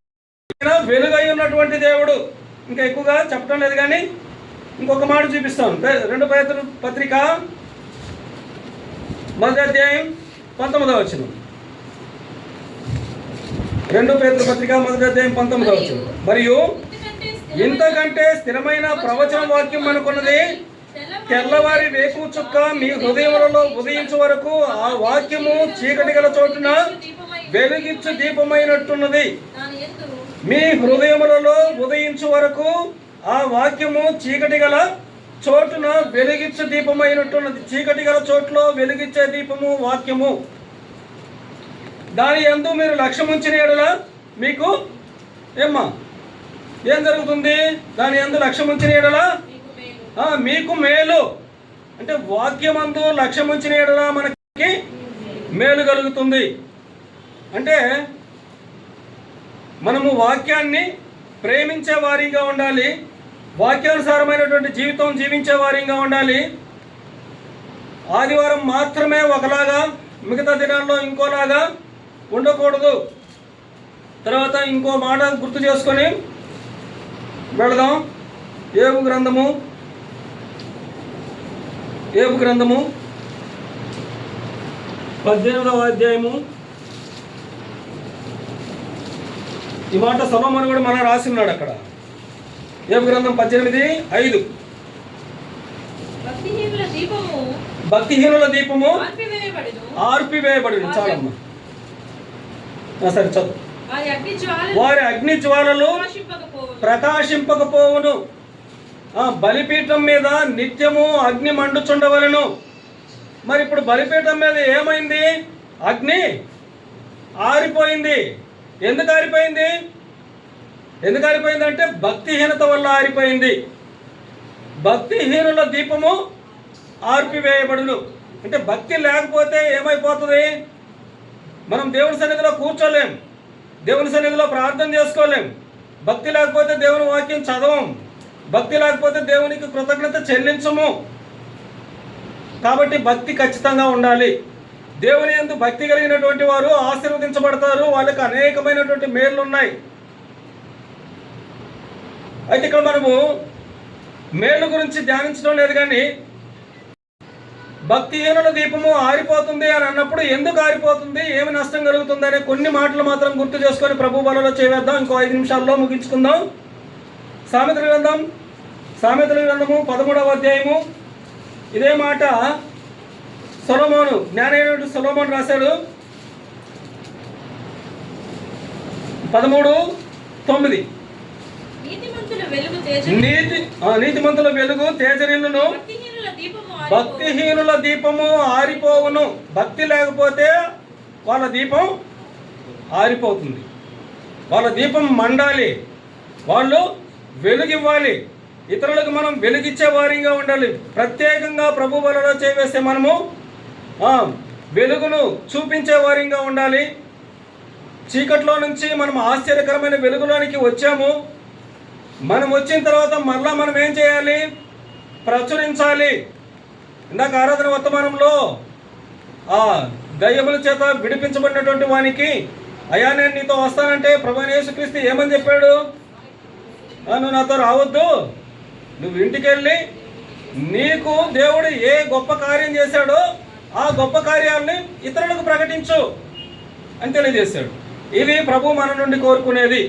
వెలుగై ఉన్నటువంటి దేవుడు. ఇంకా ఎక్కువగా చెప్పడం లేదు కానీ ఇంకొక మాట చూపిస్తాను. 2 పేతురు పత్రిక 1వ అధ్యాయం 19వ వచనం. 2 పేతురు పత్రిక 1వ అధ్యాయం 19వ వచనం. మరియు ఇంతకంటే స్థిరమైన ప్రవచన వాక్యం అనుకున్నది, తెల్లవారి వేకువ చుక్క మీ హృదయములలో ఉదయించు వరకు ఆ వాక్యము చీకటి గల చోటున వెలుగిచ్చు దీపమైనట్టున్నది. మీ హృదయములలో ఉదయించు వరకు ఆ వాక్యము చీకటి గల చోటున వెలిగించే దీపమైనట్టున్నది. చీకటి గల చోట్లో వెలిగించే దీపము వాక్యము. దాని యందు మీరు లక్ష్యం ఉంచిన యెడల మీకు ఏం జరుగుతుంది? దాని యందు లక్ష్యం ఉంచిన యెడల మీకు మేలు. అంటే వాక్యమందు లక్ష్యం ఉంచిన యెడల మనకి మేలు కలుగుతుంది. అంటే మనము వాక్యాన్ని ప్రేమించే వారిగా ఉండాలి, వాక్యానుసారమైనటువంటి జీవితం జీవించే వారిగా ఉండాలి. ఆదివారం మాత్రమే ఒకలాగా, మిగతా దినాల్లో ఇంకోలాగా ఉండకూడదు. తర్వాత ఇంకో మాట గుర్తు చేసుకొని వెళదాం. ఏబు గ్రంథము 18వ అధ్యాయము. ఈ మాట సొలొమోను కూడా మన రాసి ఉన్నాడు అక్కడ. ఏబు గ్రంథం 18:5. భక్తిహీనుల దీపము ఆర్పివేయబడును. చాలమ్మా, సరే చదువు. వారి అగ్ని జ్వాలలు ప్రకాశింపకపోవును. బలిపీఠం మీద నిత్యము అగ్ని మండుచుండవలను. మరి ఇప్పుడు బలిపీఠం మీద ఏమైంది? అగ్ని ఆరిపోయింది. ఎందుకు ఆరిపోయింది? అంటే భక్తిహీనత వల్ల ఆరిపోయింది. భక్తిహీనుల దీపము ఆర్పివేయబడును. అంటే భక్తి లేకపోతే ఏమైపోతుంది? మనం దేవుని సన్నిధిలో కూర్చోలేం, దేవుని సన్నిధిలో ప్రార్థన చేసుకోలేం. భక్తి లేకపోతే దేవుని వాక్యం చదవం, భక్తి లేకపోతే దేవునికి కృతజ్ఞత చెల్లించము. కాబట్టి భక్తి ఖచ్చితంగా ఉండాలి. దేవుని యందు భక్తి కలిగినటువంటి వారు ఆశీర్వదించబడతారు. వాళ్ళకి అనేకమైనటువంటి మేళ్ళు ఉన్నాయి. అయితే ఇక్కడ మనము మేళ్ళు గురించి ధ్యానించడం లేదు, కానీ భక్తిహీనుల దీపము ఆరిపోతుంది అని అన్నప్పుడు ఎందుకు ఆరిపోతుంది, ఏమి నష్టం కలుగుతుంది అనే కొన్ని మాటలు మాత్రం గుర్తు చేసుకొని ప్రభు బలలో చేవేద్దాం. ఇంకో 5 నిమిషాల్లో ముగించుకుందాం. సామెతల గ్రంథము 13వ అధ్యాయము. ఇదే మాట సొలొమోను, జ్ఞానైనటువంటి సొలొమోను రాశాడు. 13:9. నీతిమంతుల వెలుగు తేజరిల్లును, భక్తిహీనుల దీపము ఆరిపోవును. భక్తి లేకపోతే వాళ్ళ దీపం ఆరిపోతుంది. వాళ్ళ దీపం మండాలి, వాళ్ళు వెలుగివ్వాలి. ఇతరులకు మనం వెలుగిచ్చే వారిగా ఉండాలి. ప్రత్యేకంగా ప్రభు బలలో చేవేస్తే మనము వెలుగును చూపించే వారిగా ఉండాలి. చీకట్లో నుంచి మనం ఆశ్చర్యకరమైన వెలుగులోనికి వచ్చాము. మనం వచ్చిన తర్వాత మరలా మనం ఏం చేయాలి? ప్రచురించాలి. ఇందాక ఆరాధన వర్తమానంలో దయ్యముల చేత విడిపించబడినటువంటి వానికి, అయ్యా నేను నీతో వస్తానంటే ప్రభువైన యేసుక్రీస్తు ఏమని చెప్పాడు? నువ్వు నాతో రావద్దు, నువ్వు ఇంటికి వెళ్ళి నీకు దేవుడు ఏ గొప్ప కార్యం చేశాడో ఆ గొప్ప కార్యాలని ఇతరులకు ప్రకటించు అని తెలియజేశాడు. ఇది ప్రభు మన నుండి కోరుకునేది.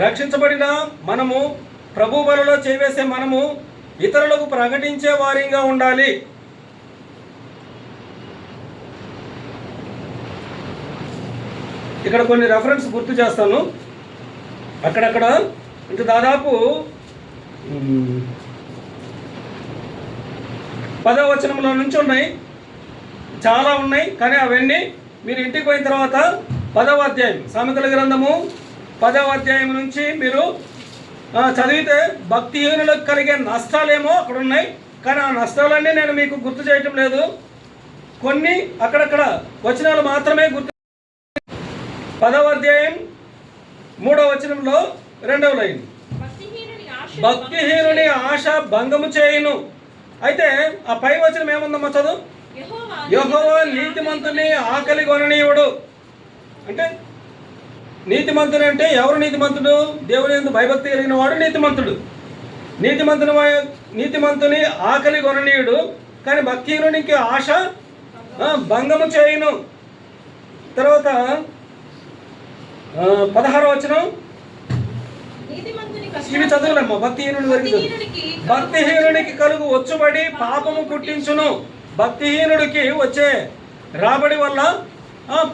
రక్షించబడిన మనము, ప్రభు బలలో చేవేసే మనము ఇతరులకు ప్రకటించే వారిగా ఉండాలి. ఇక్కడ కొన్ని రెఫరెన్స్ గుర్తు చేస్తాను. అక్కడక్కడ అంటే దాదాపు 10వ వచనంలో నుంచి ఉన్నాయి, చాలా ఉన్నాయి. కానీ అవన్నీ మీరు ఇంటికి పోయిన తర్వాత 10వ అధ్యాయం, సామెతల గ్రంథము 10వ అధ్యాయం నుంచి మీరు చదివితే భక్తిహీనులకు కలిగే నష్టాలేమో అక్కడ ఉన్నాయి. కానీ ఆ నష్టాలన్నీ నేను మీకు గుర్తు చేయటం లేదు. కొన్ని అక్కడక్కడ వచనాలు మాత్రమే గుర్తు. 10వ అధ్యాయం 3వ వచనంలో 2వ లైన్, భక్తిహీనుని ఆశ భంగము చేయును. అయితే ఆ పై వచనం ఏముందమ్మా చదువు. యెహోవా నీతిమంతుని ఆకలి కొననీయుడు. అంటే నీతిమంతుడు అంటే ఎవరు నీతిమంతుడు? దేవుని యందు భయభక్తి కలిగిన వాడు నీతిమంతుడు. నీతిమంతుని ఆకలి కొననీయుడు, కానీ భక్తిహీనునికి ఆశ భంగము చేయును. తర్వాత 16వ వచనం, ఇవి చదువులేమ్మా. భక్తిహీనునికి కలుగు వచ్చుబడి పాపము పుట్టించును. భక్తిహీనుడికి వచ్చే రాబడి వల్ల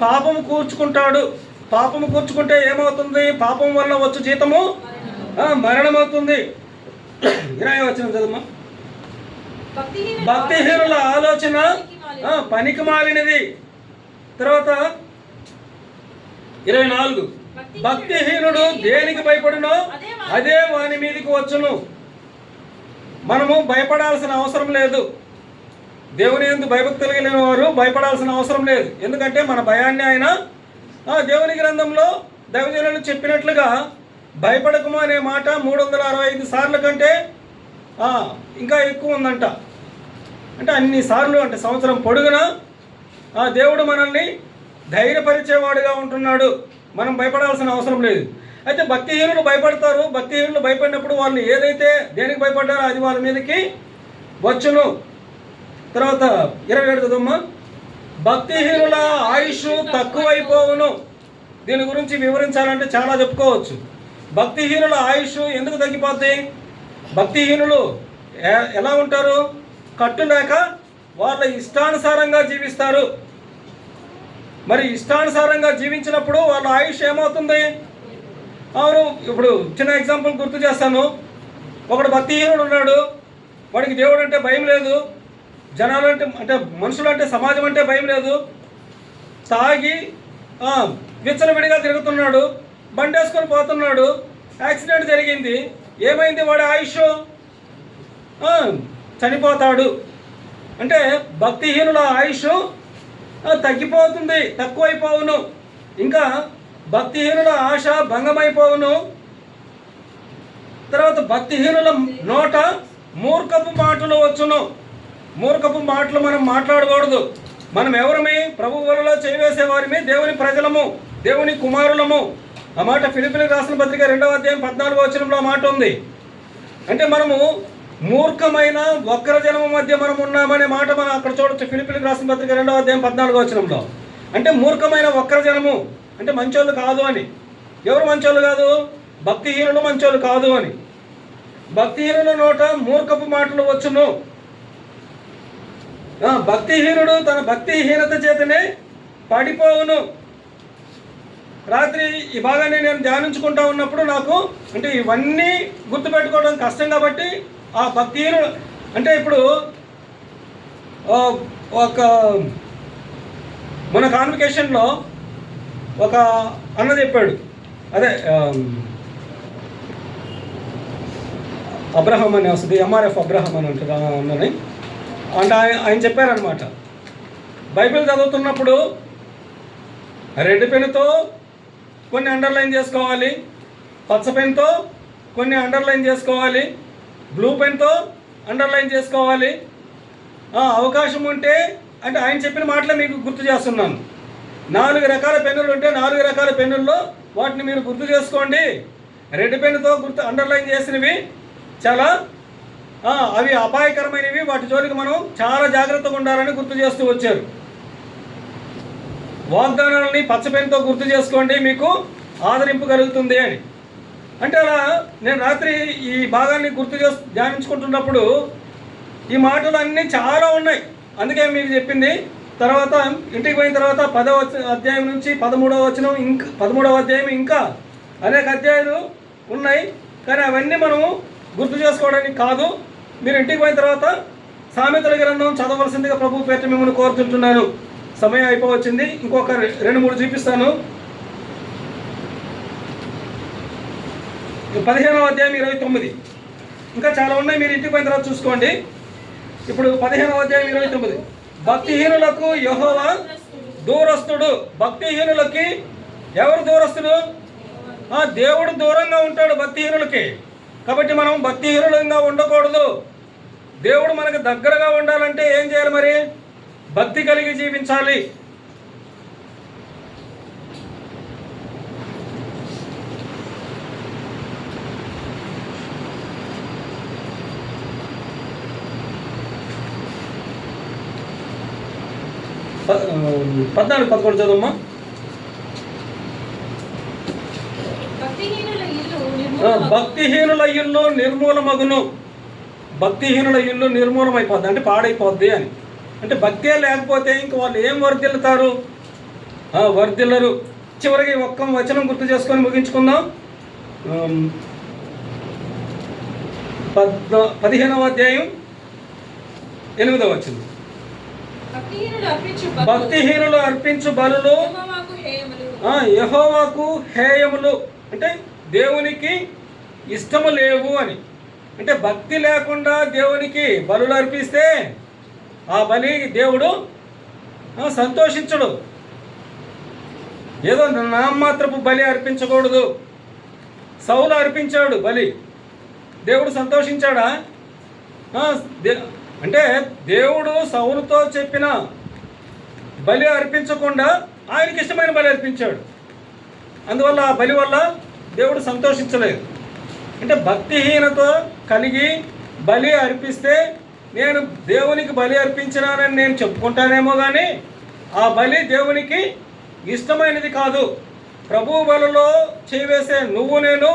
పాపము కూర్చుకుంటాడు. పాపము కూర్చుకుంటే ఏమవుతుంది? పాపం వల్ల వచ్చు జీతము మరణమవుతుంది. 20వ వచనం చదవమ్మా. భక్తిహీనుల ఆలోచన పనికి మాలినది. తర్వాత 24, భక్తిహీనుడు దేనికి భయపడునో అదే వాని మీదకి వచ్చును. మనము భయపడాల్సిన అవసరం లేదు. దేవుని యందు భయభక్తులు కలిగిన వారు భయపడాల్సిన అవసరం లేదు. ఎందుకంటే మన భయాన్ని ఆయన దేవుని గ్రంథంలో దైవజనులు చెప్పినట్లుగా భయపడకము అనే మాట 365 సార్లు కంటే ఇంకా ఎక్కువ ఉందంట. అంటే అన్ని సార్లు, అంటే సంవత్సరం పొడుగున దేవుడు మనల్ని ధైర్యపరిచేవాడుగా ఉంటున్నాడు. మనం భయపడాల్సిన అవసరం లేదు. అయితే భక్తిహీనులు భయపడతారు. భక్తిహీనులు భయపడినప్పుడు వాళ్ళు ఏదైతే దేనికి భయపడ్డారో అది వాళ్ళ మీదకి వచ్చును. తర్వాత 27 చదవమ్మా. భక్తిహీనుల ఆయుష్ తక్కువైపోవును. దీని గురించి వివరించాలంటే చాలా చెప్పుకోవచ్చు. భక్తిహీనుల ఆయుష్ ఎందుకు తగ్గిపోద్ది? భక్తిహీనులు ఎలా ఉంటారు? కట్టు లేక వాళ్ళ ఇష్టానుసారంగా జీవిస్తారు. మరి ఇష్టానుసారంగా జీవించినప్పుడు వాళ్ళ ఆయుష్ ఏమవుతుంది? అవును, ఇప్పుడు చిన్న ఎగ్జాంపుల్ గుర్తు చేస్తాను. ఒకడు భక్తిహీనుడు ఉన్నాడు. వాడికి దేవుడు అంటే భయం లేదు, జనాలంటే అంటే మనుషులంటే సమాజం అంటే భయం లేదు. తాగి విచ్చలవిడిగా తిరుగుతున్నాడు, బండి వేసుకొని పోతున్నాడు, యాక్సిడెంట్ జరిగింది. ఏమైంది? వాడి ఆయుష్ చనిపోతాడు. అంటే భక్తిహీనుల ఆయుష్ తగ్గిపోతుంది, తక్కువైపోవును. ఇంకా భక్తిహీనుల ఆశ భంగమైపోవును. తర్వాత భక్తిహీనుల నోట మూర్ఖపు మాటలు వచ్చును. మూర్ఖపు మాటలు మనం మాట్లాడకూడదు. మనం ఎవరమే? ప్రభు వలలో చేయవేసే వారిని, దేవుని ప్రజలము, దేవుని కుమారులము. ఆ మాట ఫిలిప్పీలకు రాసిన పత్రిక 2వ అధ్యాయం 14వ వచనంలో మాట ఉంది. అంటే మనము మూర్ఖమైన వక్రజనము మధ్య మనం ఉన్నామనే మాట మనం అక్కడ చూడొచ్చు. ఫిలిప్పీలకు రాసిన పత్రిక 2వ అధ్యాయం 14వ వచనంలో. అంటే మూర్ఖమైన వక్రజనము అంటే మంచోళ్ళు కాదు అని. ఎవరు మంచోళ్ళు కాదు? భక్తిహీనులు మంచోళ్ళు కాదు అని. భక్తిహీనుల నోట మూర్ఖపు మాటలు వచ్చును. భక్తిహీనుడు తన భక్తిహీనత చేతనే పడిపోవును. రాత్రి ఈ భాగాన్ని నేను ధ్యానించుకుంటా ఉన్నప్పుడు నాకు అంటే ఇవన్నీ గుర్తుపెట్టుకోవడం కష్టం కాబట్టి ఆ భక్తిహీనుడు అంటే ఇప్పుడు ఒక మన కాన్వికేషన్లో ఒక అన్న చెప్పాడు, అదే అబ్రహం అని వస్తుంది, ఎంఆర్ఎఫ్ అబ్రహం అని ఉంటుంది అన్నని. అంటే ఆయన చెప్పారనమాట, బైబిల్ చదువుతున్నప్పుడు రెడ్ పెన్తో కొన్ని అండర్లైన్ చేసుకోవాలి, పచ్చ పెన్తో కొన్ని అండర్లైన్ చేసుకోవాలి, బ్లూ పెన్తో అండర్లైన్ చేసుకోవాలి. అవకాశం ఉంటే అంటే ఆయన చెప్పిన మాటలే మీకు గుర్తు చేస్తున్నాను. 4 రకాల పెన్నులు ఉంటే 4 రకాల పెన్నుల్లో వాటిని మీరు గుర్తు చేసుకోండి. రెడ్ పెన్నుతో అండర్లైన్ చేసినవి చాలా అవి అపాయకరమైనవి, వాటి జోలికి మనం చాలా జాగ్రత్తగా ఉండాలని గుర్తు చేస్తూ వచ్చారు. వాగ్దానాలని పచ్చ పెన్నుతో గుర్తు చేసుకోండి, మీకు ఆదరింపు కలుగుతుంది అని. అంటే అలా నేను రాత్రి ఈ భాగాన్ని గుర్తు ధ్యానించుకుంటున్నప్పుడు ఈ మాటలు అన్నీ చాలా ఉన్నాయి. అందుకే మీకు చెప్పింది. తర్వాత ఇంటికి పోయిన తర్వాత 10వ అధ్యాయం నుంచి 13వ వచనం ఇంకా 13వ అధ్యాయం ఇంకా అనేక అధ్యాయాలు ఉన్నాయి. కానీ అవన్నీ మనము గుర్తు చేసుకోవడానికి కాదు. మీరు ఇంటికి పోయిన తర్వాత సామెతల గ్రంథం చదవలసిందిగా ప్రభు పేట మిమ్మల్ని కోరుతుంటున్నాను. సమయం అయిపోవచ్చింది. ఇంకొక 2-3 చూపిస్తాను. 15వ అధ్యాయం 29 ఇంకా చాలా ఉన్నాయి. మీరు ఇంటికి పోయిన తర్వాత చూసుకోండి. ఇప్పుడు 15వ అధ్యాయం 29. భక్తిహీనులకు యెహోవా దూరస్తుడు. భక్తిహీనులకి ఎవరు దూరస్తుడు? దేవుడు దూరంగా ఉంటాడు భక్తిహీనులకి. కాబట్టి మనం భక్తిహీనులంగా ఉండకూడదు. దేవుడు మనకు దగ్గరగా ఉండాలంటే ఏం చేయాలి? మరి భక్తి కలిగి జీవించాలి. పద్నాలుగు 11 చదవమ్మా. భక్తిహీనుల ఇల్లు నిర్మూలమగును. భక్తిహీనుల ఇల్లు నిర్మూలమైపోద్ది అంటే పాడైపోద్ది అని. అంటే భక్తే లేకపోతే ఇంక వాళ్ళు ఏం వర్ధిల్లుతారు? వర్ధిల్లరు. చివరికి ఒక్క వచనం గుర్తు చేసుకొని ముగించుకుందాం. 15వ అధ్యాయం 8వ వచనం. భక్తిహీనులు అర్పించు బలులు యెహోవాకు హేయములు. అంటే దేవునికి ఇష్టము లేవు అని. అంటే భక్తి లేకుండా దేవునికి బలులు అర్పిస్తే ఆ బలి దేవుడు సంతోషించడు. ఏదో నామమాత్రపు బలి అర్పించకూడదు. సౌలు అర్పించాడు బలి, దేవుడు సంతోషించాడా? అంటే దేవుడు సౌలుతో చెప్పిన బలి అర్పించకుండా ఆయనకి ఇష్టమైన బలి అర్పించాడు. అందువల్ల ఆ బలి వల్ల దేవుడు సంతోషించలేదు. అంటే భక్తిహీనత కలిగి బలి అర్పిస్తే నేను దేవునికి బలి అర్పించినానని నేను చెప్పుకుంటానేమో కానీ ఆ బలి దేవునికి ఇష్టమైనది కాదు. ప్రభు బలిలో చేవేసే నువ్వు నేను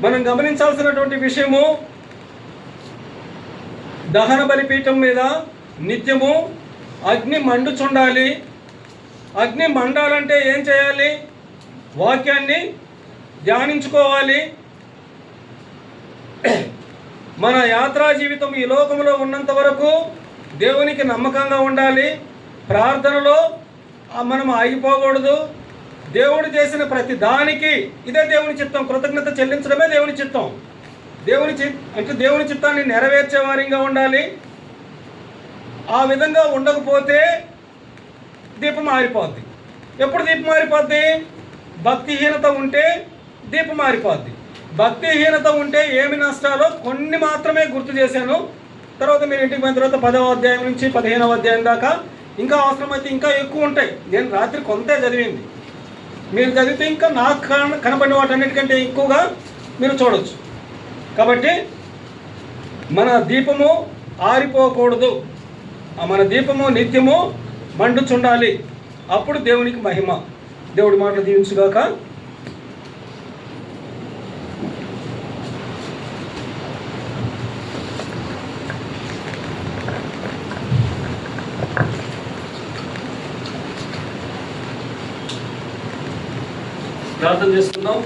మనం గమనించాల్సినటువంటి విషయము, దహన బలిపీఠం మీద నిత్యము అగ్ని మండుచుండాలి. అగ్ని మండాలంటే ఏం చేయాలి? వాక్యాన్ని ధ్యానించుకోవాలి. మన యాత్రా జీవితం ఈ లోకంలో ఉన్నంత వరకు దేవునికి నమ్మకంగా ఉండాలి. ప్రార్థనలో మనం ఆగిపోకూడదు. దేవుడు చేసిన ప్రతి దానికి ఇదే దేవుని చిత్తం. కృతజ్ఞత చెల్లించడమే దేవుని చిత్తం. దేవుని చిత్తాన్ని నెరవేర్చే వారిగా ఉండాలి. ఆ విధంగా ఉండకపోతే దీపం ఆరిపోద్ది. ఎప్పుడు దీపం ఆరిపోద్ది? భక్తిహీనత ఉంటే దీపం ఆరిపోద్ది. భక్తిహీనత ఉంటే ఏమి నష్టాలో కొన్ని మాత్రమే గుర్తు చేశాను. తర్వాత మీరు ఇంటికి పోయిన తర్వాత 10వ అధ్యాయం నుంచి 15వ అధ్యాయం దాకా ఇంకా అవసరమైతే ఇంకా ఎక్కువ ఉంటాయి. నేను రాత్రి కొంతే చదివింది. మీరు చదివితే ఇంకా నాకు కనబడిన వాటన్నిటికంటే ఎక్కువగా మీరు చూడవచ్చు. కాబట్టి మన దీపము ఆరిపోకూడదు. మన దీపము నిత్యము మండుచుండాలి. అప్పుడు దేవునికి మహిమ. దేవుడి మాటలు దీవించుగాక. ప్రార్థన చేసుకుందాం.